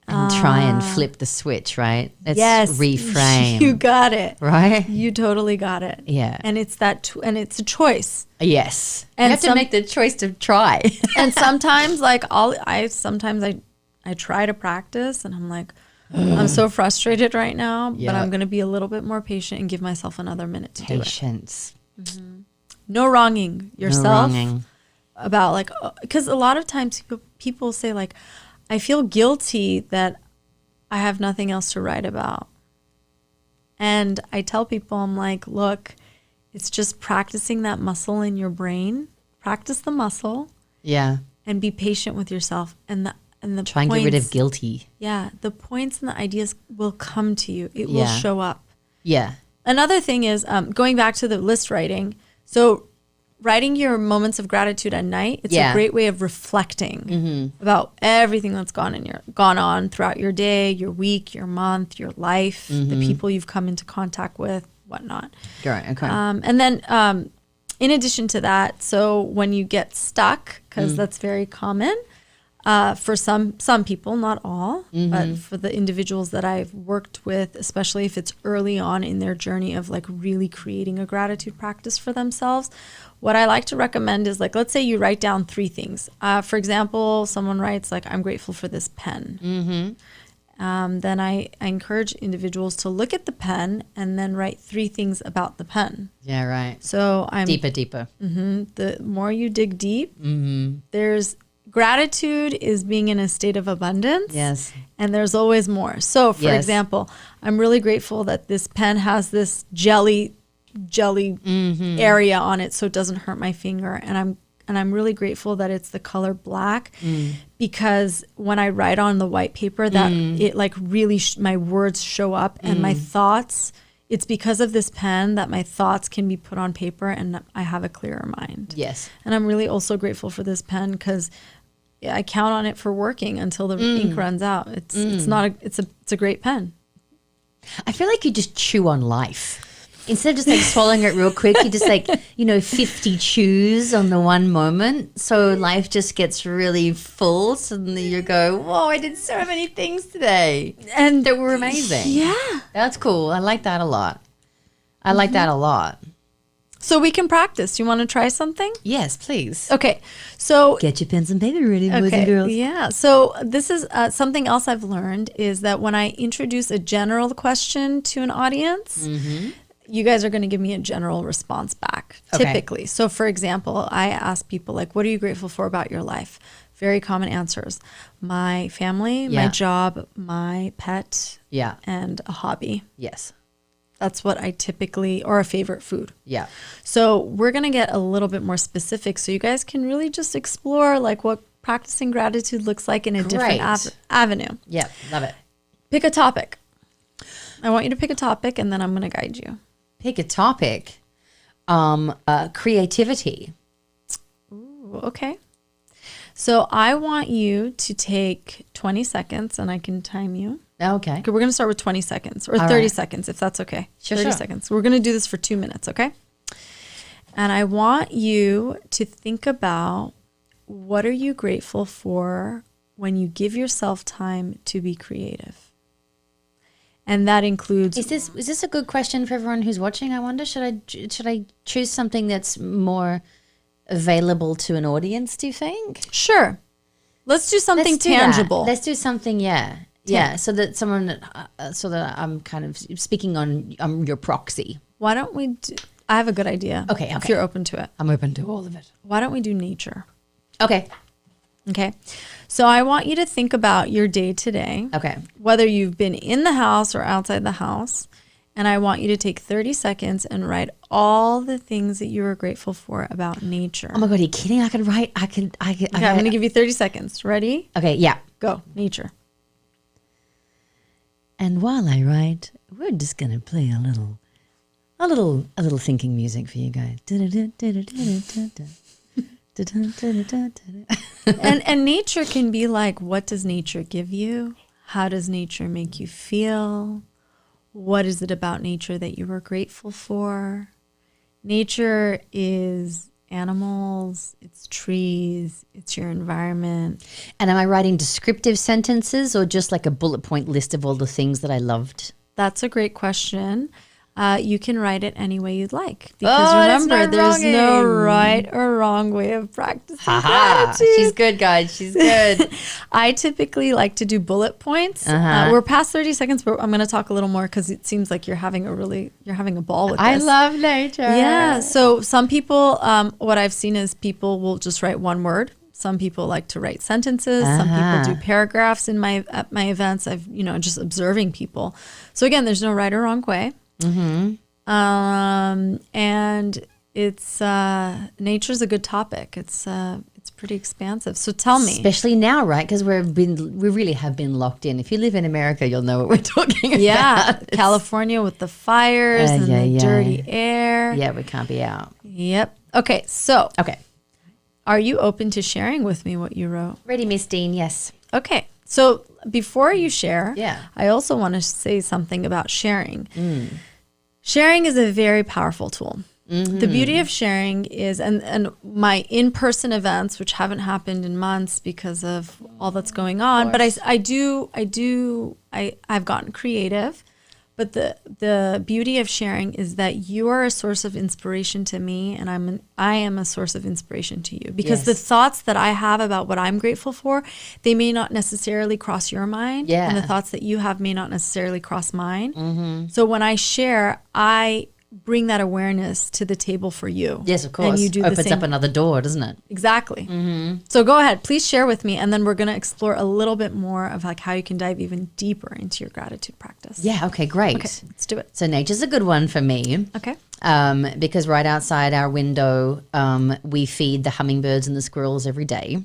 and try and flip the switch, right? Let's reframe. You got it. Right? You totally got it. Yeah. And it's and it's a choice. Yes. And you have to make the choice to try. And sometimes like I try to practice and I'm like, I'm so frustrated right now, but I'm going to be a little bit more patient and give myself another minute to do it. Patience. Mm-hmm. No wronging yourself about like, because a lot of times people say like, I feel guilty that I have nothing else to write about. And I tell people, I'm like, look, it's just practicing that muscle in your brain. Practice the muscle. Yeah. And be patient with yourself. And the try and get rid of guilty. Yeah. The points and the ideas will come to you. It will show up. Yeah. Another thing is going back to the list writing. So writing your moments of gratitude at night, it's a great way of reflecting about everything that's gone on throughout your day, your week, your month, your life, the people you've come into contact with, whatnot. Right, okay. And then in addition to that, so when you get stuck, because that's very common for some people, not all, but for the individuals that I've worked with, especially if it's early on in their journey of like really creating a gratitude practice for themselves, what I like to recommend is like, let's say you write down 3 things. For example, someone writes like, I'm grateful for this pen. Then I encourage individuals to look at the pen and then write 3 things about the pen. Yeah, right. So I'm deeper. The more you dig deep, there's gratitude is being in a state of abundance. Yes. And there's always more. So for example, I'm really grateful that this pen has this jelly area on it so it doesn't hurt my finger. And I'm really grateful that it's the color black because when I write on the white paper that it like really my words show up and my thoughts, it's because of this pen that my thoughts can be put on paper and I have a clearer mind. Yes. And I'm really also grateful for this pen because I count on it for working until the ink runs out. It's a great pen. I feel like you just chew on life. Instead of just like swallowing it real quick, you just like, 50 chews on the one moment. So life just gets really full. Suddenly you go, whoa, I did so many things today. And they were amazing. Yeah. That's cool. I like that a lot. So we can practice. You want to try something? Yes, please. Okay. So get your pens and paper ready, boys and girls. Yeah. So this is something else I've learned is that when I introduce a general question to an audience, you guys are going to give me a general response back, typically. So for example, I ask people like, what are you grateful for about your life? Very common answers. My family, my job, my pet, and a hobby. Yes. That's what I typically, or a favorite food. Yeah. So we're going to get a little bit more specific so you guys can really just explore like what practicing gratitude looks like in a different avenue. Yeah, love it. Pick a topic. I want you to pick a topic, and then I'm going to guide you. Pick a topic. Creativity. Ooh, okay. So I want you to take 20 seconds, and I can time you. Okay. We're going to start with 20 seconds or 30 seconds, if that's okay. Sure, 30 seconds. We're going to do this for 2 minutes, okay? And I want you to think about, what are you grateful for when you give yourself time to be creative? And that includes... Is this a good question for everyone who's watching? I wonder, should I choose something that's more available to an audience, do you think? Sure. Let's do something tangible. Let's do something, yeah, so that I'm kind of speaking on your proxy. Why don't we do... I have a good idea. Okay. If you're open to it. I'm open to all of it. Why don't we do nature? Okay. So I want you to think about your day today. Okay. Whether you've been in the house or outside the house. And I want you to take 30 seconds and write all the things that you are grateful for about nature. Oh my God, are you kidding? I could write, Okay, I'm going to give you 30 seconds. Ready? Okay, yeah. Go. Nature. And while I write, we're just going to play a little thinking music for you guys. And nature can be like, what does nature give you? How does nature make you feel? What is it about nature that you are grateful for? Nature is animals, it's trees, it's your environment. And am I writing descriptive sentences or just like a bullet point list of all the things that I loved? That's a great question. You can write it any way you'd like. Because remember, there's no right or wrong way of practicing gratitude. She's good, guys. She's good. I typically like to do bullet points. We're past 30 seconds, but I'm going to talk a little more because it seems like you're having a ball with this. I love nature. Yeah. So some people, what I've seen is people will just write one word. Some people like to write sentences. Some people do paragraphs at my events. I've, just observing people. So again, there's no right or wrong way. And it's nature's a good topic. It's pretty expansive. So tell me, especially now, right? Because we really have been locked in. If you live in America, you'll know what we're talking about. Yeah, California with the fires and the dirty air. Yeah, we can't be out. Yep. Okay. So are you open to sharing with me what you wrote? Ready, Miss Dean? Yes. Okay. So before you share, I also want to say something about sharing. Sharing is a very powerful tool. The beauty of sharing is, and my in-person events, which haven't happened in months because of all that's going on, but I've gotten creative. But the beauty of sharing is that you are a source of inspiration to me, and I am a source of inspiration to you. Because the thoughts that I have about what I'm grateful for, they may not necessarily cross your mind, and the thoughts that you have may not necessarily cross mine. So when I share, I bring that awareness to the table for you. Yes, of course. And you do opens up another door, doesn't it? Exactly. So go ahead, please share with me, and then we're going to explore a little bit more of like how you can dive even deeper into your gratitude practice. Yeah. Okay. Great. Okay, let's do it. So nature's a good one for me. Okay. Because right outside our window, we feed the hummingbirds and the squirrels every day.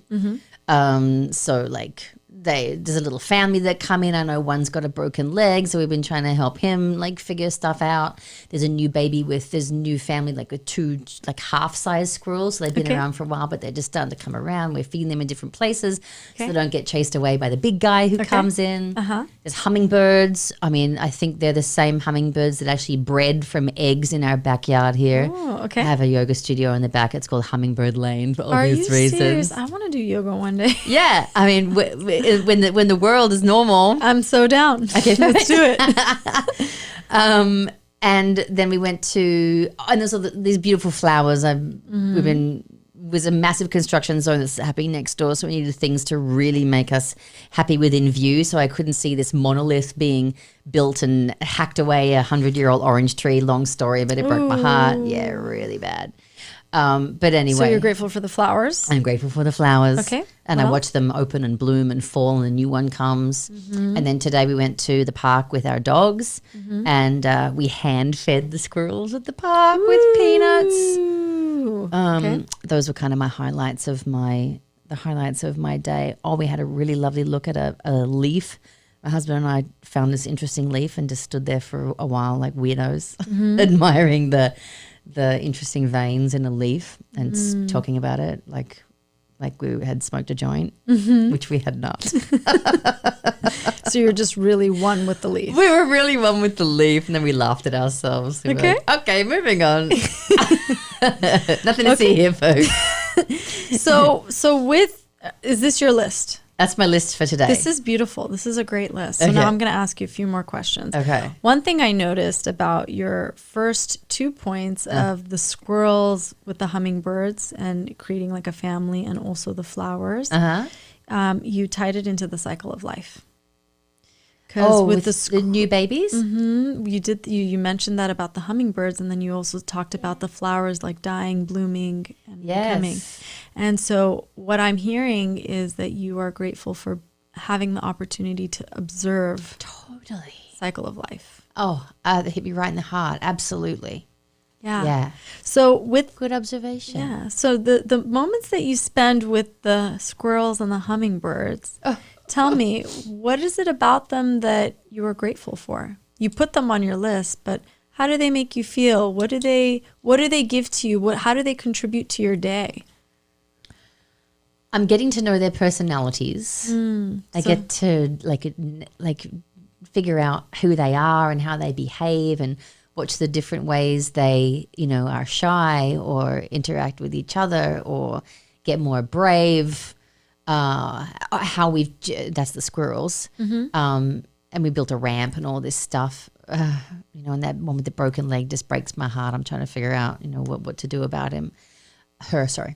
So like there's a little family that come in. I know one's got a broken leg, so we've been trying to help him like figure stuff out. There's a new baby with this new family, like with two like half-sized squirrels. So they've been around for a while, but they're just starting to come around. We're feeding them in different places so they don't get chased away by the big guy who comes in. There's hummingbirds. I mean, I think they're the same hummingbirds that actually bred from eggs in our backyard here. Oh, okay. I have a yoga studio in the back. It's called Hummingbird Lane for obvious reasons. Serious? I want to do yoga one day. Yeah, I mean, when the world is normal, I'm so down. Okay, let's do it. And then we went to, and there's all these beautiful flowers. Was a massive construction zone that's happening next door, so we needed things to really make us happy within view. So I couldn't see this monolith being built and hacked away, 100-year-old orange tree. Long story, but it broke my heart. Yeah, really bad. But anyway. So you're grateful for the flowers? I'm grateful for the flowers. Okay. And I watch them open and bloom and fall and a new one comes. And then today we went to the park with our dogs and we hand fed the squirrels at the park with peanuts. Those were kind of my highlights of my the highlights of my day. Oh, we had a really lovely look at a leaf. My husband and I found this interesting leaf and just stood there for a while like weirdos, admiring the interesting veins in a leaf and talking about it like we had smoked a joint, which we had not. So you're just really one with the leaf. We were really one with the leaf, and then we laughed at ourselves. We okay. Like, okay, moving on. Nothing to see here, folks. So is this your list? That's my list for today. This is beautiful. This is a great list. So now I'm going to ask you a few more questions. Okay. One thing I noticed about your first 2 points of the squirrels with the hummingbirds and creating like a family, and also the flowers, you tied it into the cycle of life. Oh, with the new babies? You mentioned that about the hummingbirds, and then you also talked about the flowers like dying, blooming, and becoming. And so what I'm hearing is that you are grateful for having the opportunity to observe cycle of life. Oh, that hit me right in the heart. Absolutely. Yeah. So with good observation. Yeah. So the moments that you spend with the squirrels and the hummingbirds, tell me, what is it about them that you are grateful for? You put them on your list, but how do they make you feel? What do they give to you? How do they contribute to your day? I'm getting to know their personalities. I get to like figure out who they are and how they behave, and watch the different ways they, are shy or interact with each other or get more brave. That's the squirrels. And we built a ramp and all this stuff. And that one with the broken leg just breaks my heart. I'm trying to figure out, what to do about her.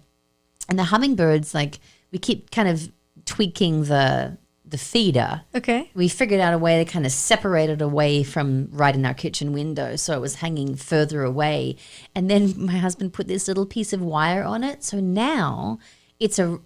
And the hummingbirds, we keep kind of tweaking the feeder. Okay. We figured out a way to kind of separate it away from right in our kitchen window, so it was hanging further away. And then my husband put this little piece of wire on it, so now it's a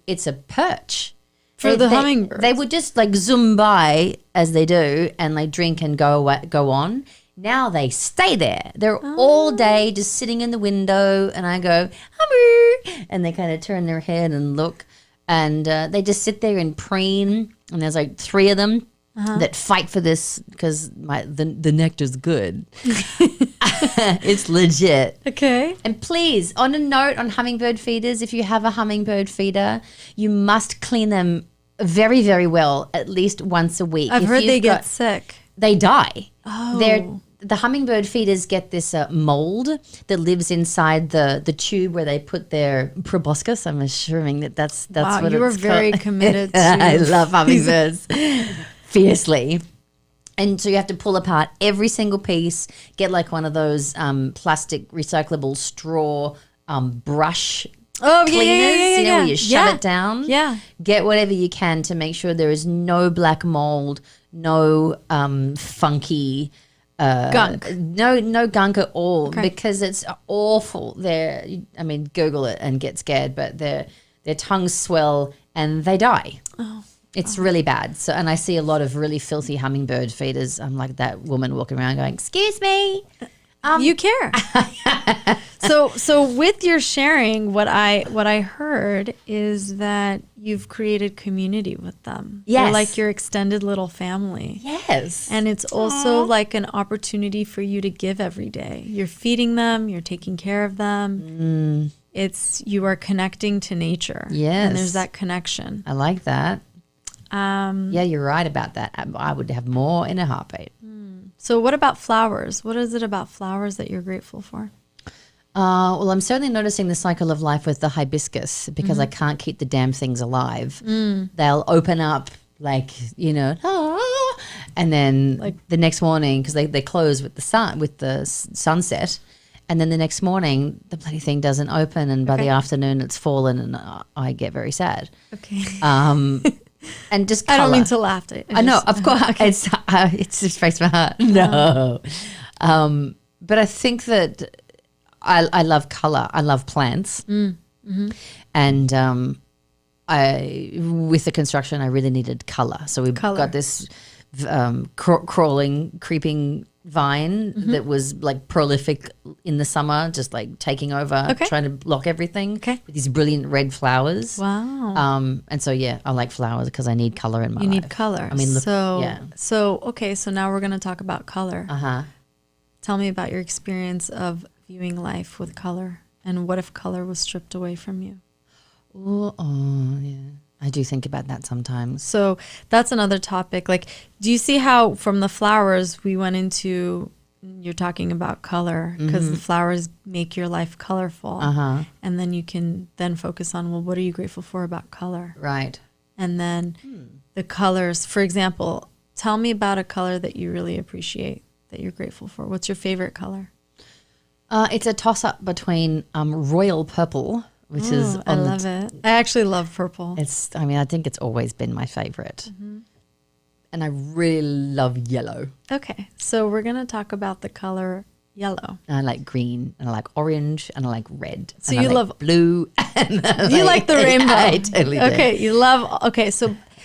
perch for the hummingbirds. They would just zoom by as they do, and drink and go on. Now they stay there. They're all day just sitting in the window, and I go, hummer, and they kind of turn their head and look, and they just sit there and preen. And there's 3 of them that fight for this because the nectar's good. It's legit. Okay. And please, on a note on hummingbird feeders, if you have a hummingbird feeder, you must clean them very, very well at least once a week. I've heard they get sick. They die. Oh. The hummingbird feeders get this mold that lives inside the tube where they put their proboscis. I'm assuming that's wow, what you were it's very called. committed to I love hummingbirds fiercely. And so you have to pull apart every single piece, get one of those plastic recyclable straw brush cleaners, where you shove it down. Yeah. Get whatever you can to make sure there is no black mold, no funky gunk. No gunk at all, because it's awful. Google it and get scared, but their tongues swell and they die. It's really bad. So, and I see a lot of really filthy hummingbird feeders. I'm like that woman walking around going, "Excuse me." You care. So with your sharing, what I heard is that you've created community with them. Yes. They're like your extended little family. Yes. And it's also an opportunity for you to give every day. You're feeding them, you're taking care of them. You are connecting to nature. Yes. And there's that connection. I like that. Yeah, you're right about that. I would have more in a heartbeat. So what about flowers? What is it about flowers that you're grateful for? Well, I'm certainly noticing the cycle of life with the hibiscus because I can't keep the damn things alive. They'll open up and then the next morning, because they close with the sunset, and then the next morning the bloody thing doesn't open, and by the afternoon it's fallen, and I get very sad. Okay. And just color. I don't mean to laugh. I know, of course. Okay. It's just breaks my heart. No. But I think that I love color. I love plants. And with the construction, I really needed color. So we've got this crawling, creeping vine that was like prolific in the summer, just like taking over, trying to block everything with these brilliant red flowers. Wow. And so, yeah, I like flowers because I need color in my life. You need color. I mean, look, so now we're going to talk about color. Uh-huh. Tell me about your experience of viewing life with color, and what if color was stripped away from you? Oh, yeah. I do think about that sometimes. So that's another topic. Like, do you see how from the flowers we went into, you're talking about color because the flowers make your life colorful. And then you can then focus on, well, what are you grateful for about color? Right. And then the colors, for example, tell me about a color that you really appreciate, that you're grateful for. What's your favorite color? It's a toss-up between royal purple, which is I love it. I actually love purple. I think it's always been my favorite. And I really love yellow. Okay, so we're going to talk about the color yellow. And I like green, and I like orange, and I like red. So you love blue. And you like the rainbow. I totally do. Okay, you love,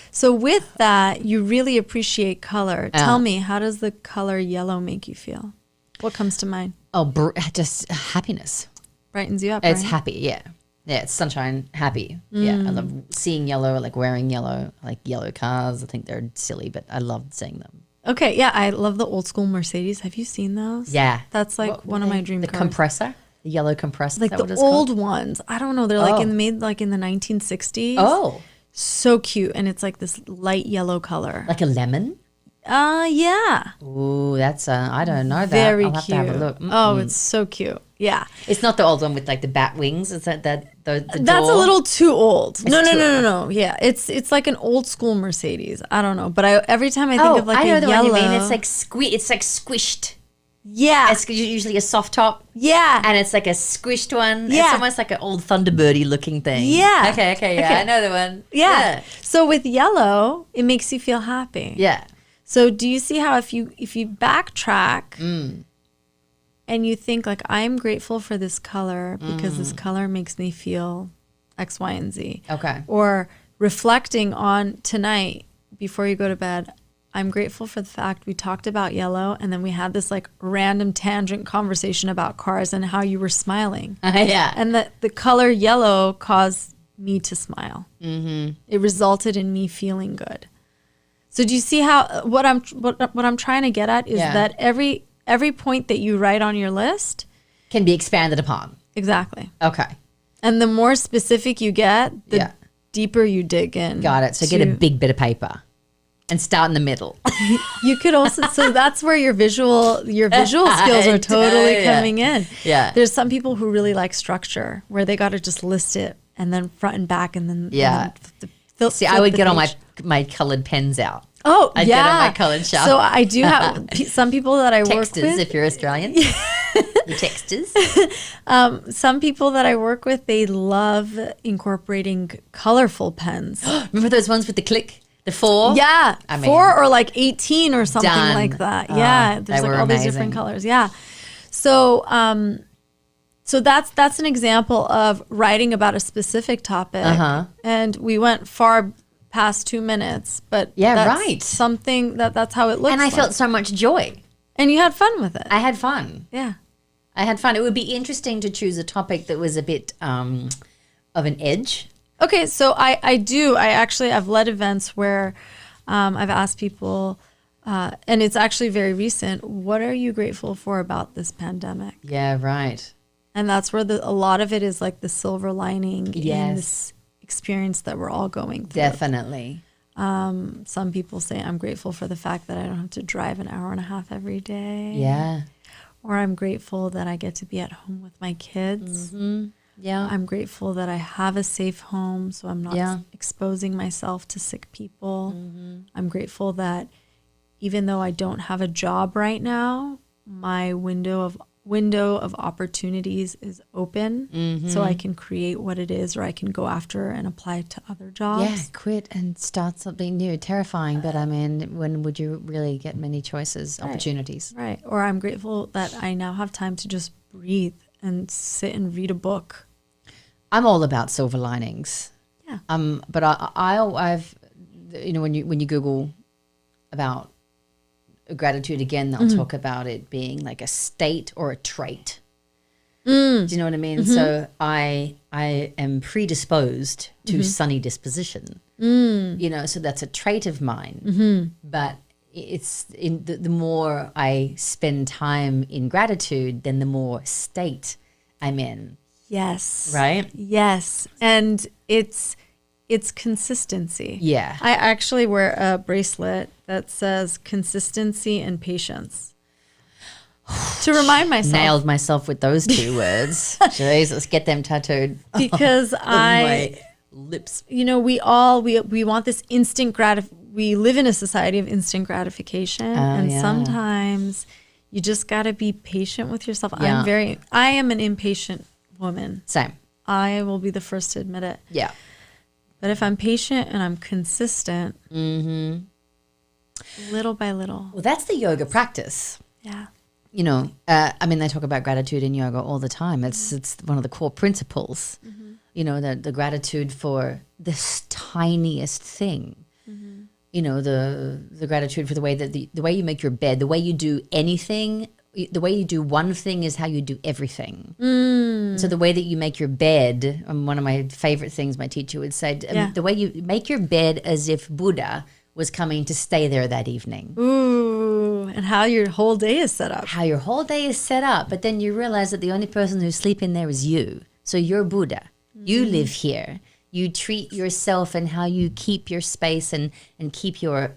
so with that, you really appreciate color. Tell me, how does the color yellow make you feel? What comes to mind? Oh, just happiness. Brightens you up, It's right? happy, yeah. Yeah, it's sunshine, happy. Yeah, I love seeing yellow, I like wearing yellow. I like yellow cars. I think they're silly, but I love seeing them. Okay, yeah, I love the old school Mercedes. Have you seen those? Yeah. That's like one of my dream cars. The compressor? The yellow compressor? Like the old ones. I don't know. They're like made like in the 1960s. Oh. So cute. And it's like this light yellow color. Like a lemon? Yeah. Ooh, that's I don't know that. Very I'll have cute. to have a look. Oh, it's so cute. Yeah. It's not the old one with like the bat wings. Is that the That's door? a little too old. No. Yeah, it's like an old school Mercedes. I don't know, but every time I think of like I know a the yellow, one you mean. It's like squished. Yeah. It's usually a soft top. Yeah. And it's like a squished one. Yeah. It's almost like an old Thunderbirdy looking thing. Yeah. Okay, yeah. I know the one. Yeah. So with yellow, it makes you feel happy. Yeah. So do you see how if you backtrack and you think like, I'm grateful for this color because this color makes me feel X, Y, and Z. Okay. Or reflecting on tonight before you go to bed, I'm grateful for the fact we talked about yellow and then we had this like random tangent conversation about cars and how you were smiling. Yeah. And that the color yellow caused me to smile. It resulted in me feeling good. So do you see how what I'm trying to get at is that every point that you write on your list can be expanded upon. Exactly. Okay. And the more specific you get, the deeper you dig in. Got it. So get a big bit of paper and start in the middle. You could also, so that's where your visual skills are totally coming in. Yeah. There's some people who really like structure where they got to just list it and then front and back and then See, I would get all my colored pens out. Oh, I'd get on my colored sharp. So I do have some people that I work with. Texters, if you're Australian. The texters. Some people that I work with, they love incorporating colorful pens. Remember those ones with the click? The 4? Yeah. 4 or like 18 or something like that. Yeah. There's like all these different colors. Yeah. So so that's an example of writing about a specific topic. And we went far past 2 minutes, but that's something that's how it looks. And I felt so much joy. And you had fun with it. I had fun. Yeah. I had fun. It would be interesting to choose a topic that was a bit of an edge. Okay, so I've led events where I've asked people, and it's actually very recent, what are you grateful for about this pandemic? Yeah, right. And that's where a lot of it is like the silver lining in this experience that we're all going through. Definitely. Some people say, I'm grateful for the fact that I don't have to drive an hour and a half every day. Yeah. Or I'm grateful that I get to be at home with my kids. Yeah. I'm grateful that I have a safe home so I'm not exposing myself to sick people. I'm grateful that even though I don't have a job right now, my window of opportunities is open so I can create what it is, or I can go after and apply to other jobs. Yeah, quit and start something new. Terrifying, but I mean, when would you really get many choices, opportunities? Right. Or I'm grateful that I now have time to just breathe and sit and read a book. I'm all about silver linings. Yeah. But I've when you Google about gratitude, again, they'll talk about it being like a state or a trait. Do you know what I mean? So I am predisposed to sunny disposition. You know, so that's a trait of mine. But it's in the more I spend time in gratitude, then the more state I'm in. Yes. Right? Yes. And it's consistency. Yeah. I actually wear a bracelet that says consistency and patience to remind myself. Nailed myself with those two words. Jeez, let's get them tattooed. Because my lips. You know, we want this instant we live in a society of instant gratification. And sometimes you just got to be patient with yourself. Yeah. I am an impatient woman. Same. I will be the first to admit it. Yeah. But if I'm patient and I'm consistent, little by little. Well, that's the yoga practice. Yeah. You know, I mean, they talk about gratitude in yoga all the time. It's one of the core principles. You know, the gratitude for this tiniest thing. You know, the gratitude for the way that the way you make your bed, the way you do anything. The way you do one thing is how you do everything. So the way that you make your bed, one of my favorite things my teacher would say, the way you make your bed as if Buddha was coming to stay there that evening. Ooh, and how your whole day is set up. How your whole day is set up, but then you realize that the only person who's sleeping there is you. So you're Buddha. You live here. You treat yourself and how you keep your space and keep your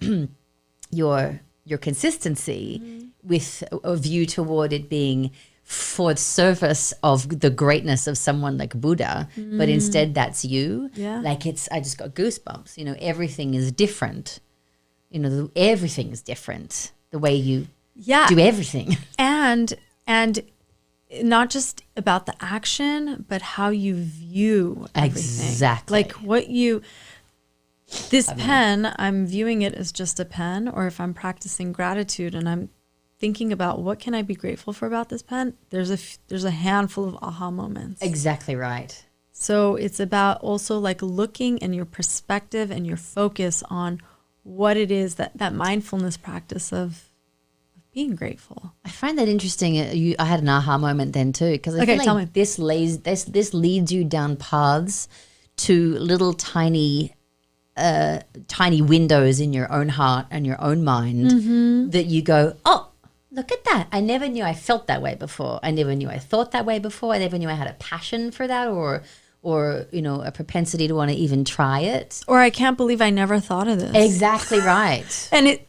your consistency with a view toward it being for the service of the greatness of someone like Buddha, but instead that's you. Yeah. Like I just got goosebumps. You know, everything is different. You know, everything is different. The way you do everything. And not just about the action, but how you view everything. Exactly. Like this pen, I'm viewing it as just a pen, or if I'm practicing gratitude and I'm thinking about what can I be grateful for about this pen, there's a handful of aha moments. Exactly right. So it's about also like looking and your perspective and your focus on what it is that mindfulness practice of being grateful. I find that interesting. I had an aha moment then too, because I feel like tell me. this leads you down paths to little tiny windows in your own heart and your own mind that you go, oh, look at that. I never knew I felt that way before. I never knew I thought that way before. I never knew I had a passion for that or you know, a propensity to want to even try it. Or I can't believe I never thought of this. Exactly right. And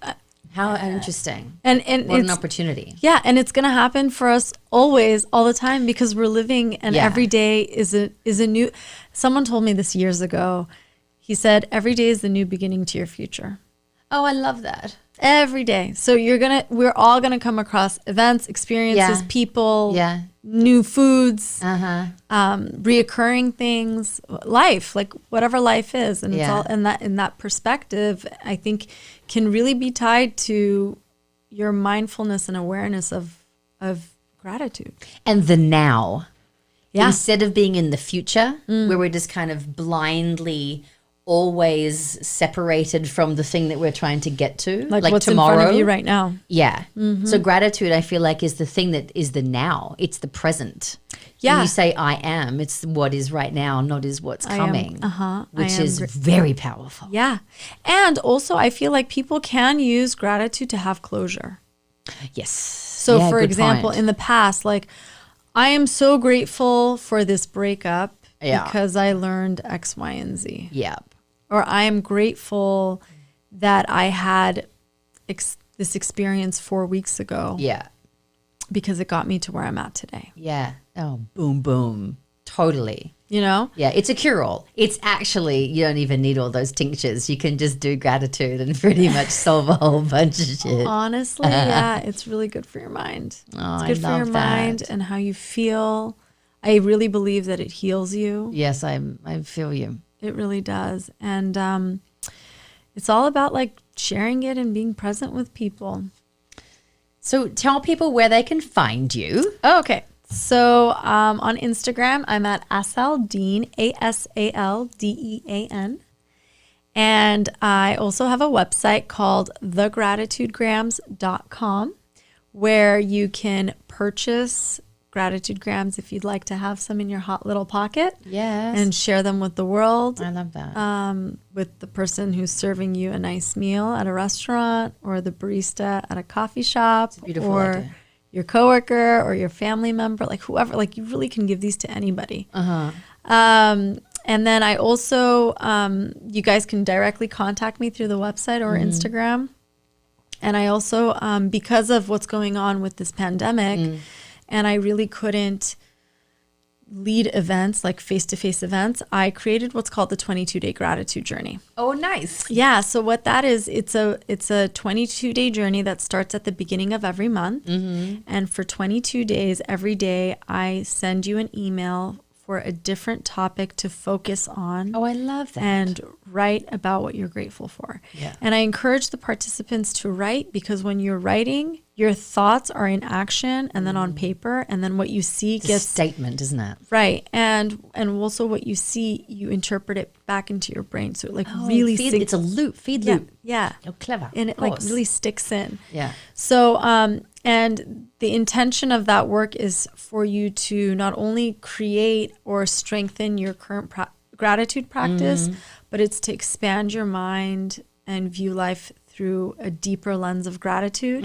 how interesting. And what an opportunity. Yeah, and it's going to happen for us always, all the time, because we're living and every day is a new. Someone told me this years ago. He said, every day is the new beginning to your future. Oh, I love that. Every day. So we're all going to come across events, experiences, people, new foods, reoccurring things, life, like whatever life is. And it's all in that perspective, I think can really be tied to your mindfulness and awareness of gratitude. And the now. Yeah. Instead of being in the future, where we're just kind of blindly always separated from the thing that we're trying to get to, like what's tomorrow. in front of you right now. Yeah. So gratitude, I feel like, is the thing that is the now. It's the present. Yeah. When you say I am, it's what is right now, not is what's coming, which is very powerful. Yeah. And also I feel like people can use gratitude to have closure. Yes. So for example, in the past, like, I am so grateful for this breakup because I learned X, Y, and Z. Yeah. Or I am grateful that I had this experience 4 weeks ago. Yeah. Because it got me to where I'm at today. Yeah. Oh, boom, boom. Totally. You know? Yeah, it's a cure-all. It's actually, you don't even need all those tinctures. You can just do gratitude and pretty much solve a whole bunch of shit. Honestly, yeah, it's really good for your mind. Oh, it's good for your mind and how you feel. I really believe that it heals you. Yes, I feel you. It really does. And it's all about like sharing it and being present with people. So tell people where they can find you. Oh, okay. So on Instagram, I'm at Asal Dean, ASALDEAN. And I also have a website called thegratitudegrams.com where you can purchase Gratitude Grams if you'd like to have some in your hot little pocket. Yes. And share them with the world. I love that. With the person who's serving you a nice meal at a restaurant, or the barista at a coffee shop, or idea. Your coworker or your family member, like whoever, like you really can give these to anybody. And then I also, you guys can directly contact me through the website or Instagram. And I also, because of what's going on with this pandemic, and I really couldn't lead events, like face-to-face events, I created what's called the 22-day gratitude journey. Oh, nice. Yeah. So what that is, it's a 22-day journey that starts at the beginning of every month. And for 22 days, every day, I send you an email for a different topic to focus on. Oh, I love that. And write about what you're grateful for. Yeah. And I encourage the participants to write, because when you're writing, your thoughts are in action and then on paper, and then what you see it's gets a statement, isn't it? Right. And also what you see, you interpret it back into your brain. So it like really it's a loop, feed loop. Yeah. Oh, clever. And it like really sticks in. Yeah. So and the intention of that work is for you to not only create or strengthen your current gratitude practice, but it's to expand your mind and view life through a deeper lens of gratitude,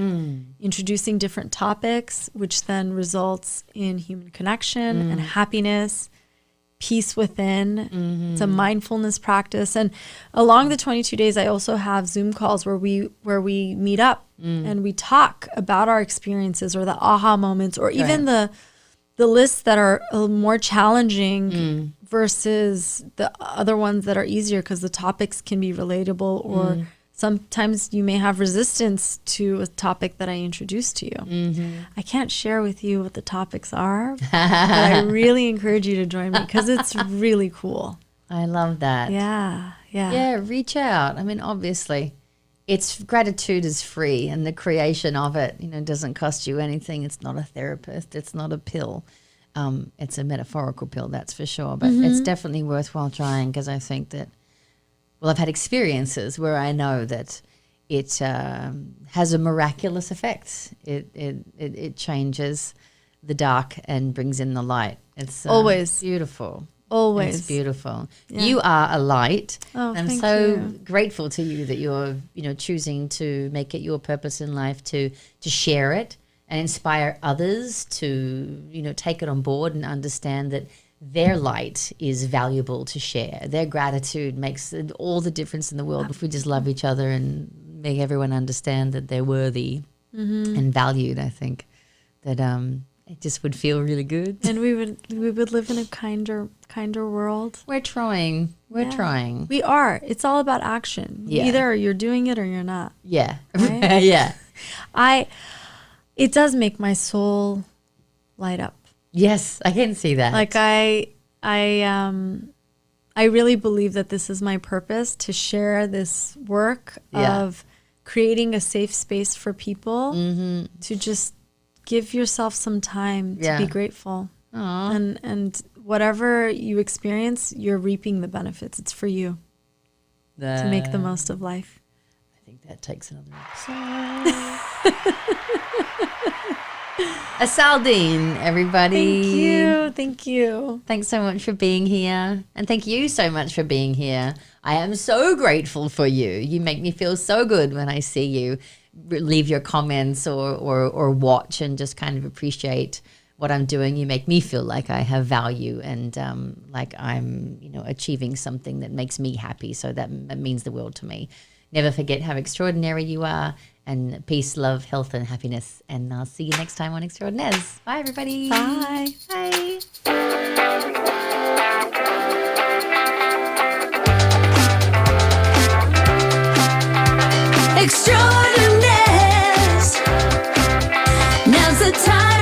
introducing different topics, which then results in human connection and happiness, peace within. It's a mindfulness practice. And along the 22 days, I also have Zoom calls where we meet up and we talk about our experiences or the aha moments, or even the lists that are more challenging versus the other ones that are easier, because the topics can be relatable, or sometimes you may have resistance to a topic that I introduced to you. I can't share with you what the topics are, but I really encourage you to join me, because it's really cool. I love that. Yeah. Yeah, reach out. I mean, obviously, gratitude is free, and the creation of it, doesn't cost you anything. It's not a therapist. It's not a pill. It's a metaphorical pill, that's for sure. But it's definitely worthwhile trying, because I think that, I've had experiences where I know that it has a miraculous effect. It changes the dark and brings in the light. It's always beautiful. Always. It's beautiful. Yeah. You are a light. Oh, I'm so grateful to you that you're, choosing to make it your purpose in life to share it and inspire others to, take it on board and understand that their light is valuable to share. Their gratitude makes all the difference in the world. If we just love each other and make everyone understand that they're worthy and valued, I think that it just would feel really good. And we would live in a kinder world. We're trying. We're trying. We are. It's all about action. Yeah. Either you're doing it or you're not. Yeah. Right? Yeah. It does make my soul light up. Yes, I can see that. Like I really believe that this is my purpose, to share this work of creating a safe space for people to just give yourself some time to be grateful. Aww. And whatever you experience, you're reaping the benefits. It's for you to make the most of life. I think that takes another episode. Asal Dean, everybody. Thank you. Thanks so much for being here. And thank you so much for being here. I am so grateful for you. You make me feel so good when I see you leave your comments or watch and just kind of appreciate what I'm doing. You make me feel like I have value and like I'm, achieving something that makes me happy. So that means the world to me. Never forget how extraordinary you are. And peace, love, health, and happiness. And I'll see you next time on Extraordinaires. Bye, everybody. Bye. Bye. Extraordinaires. Now's the time.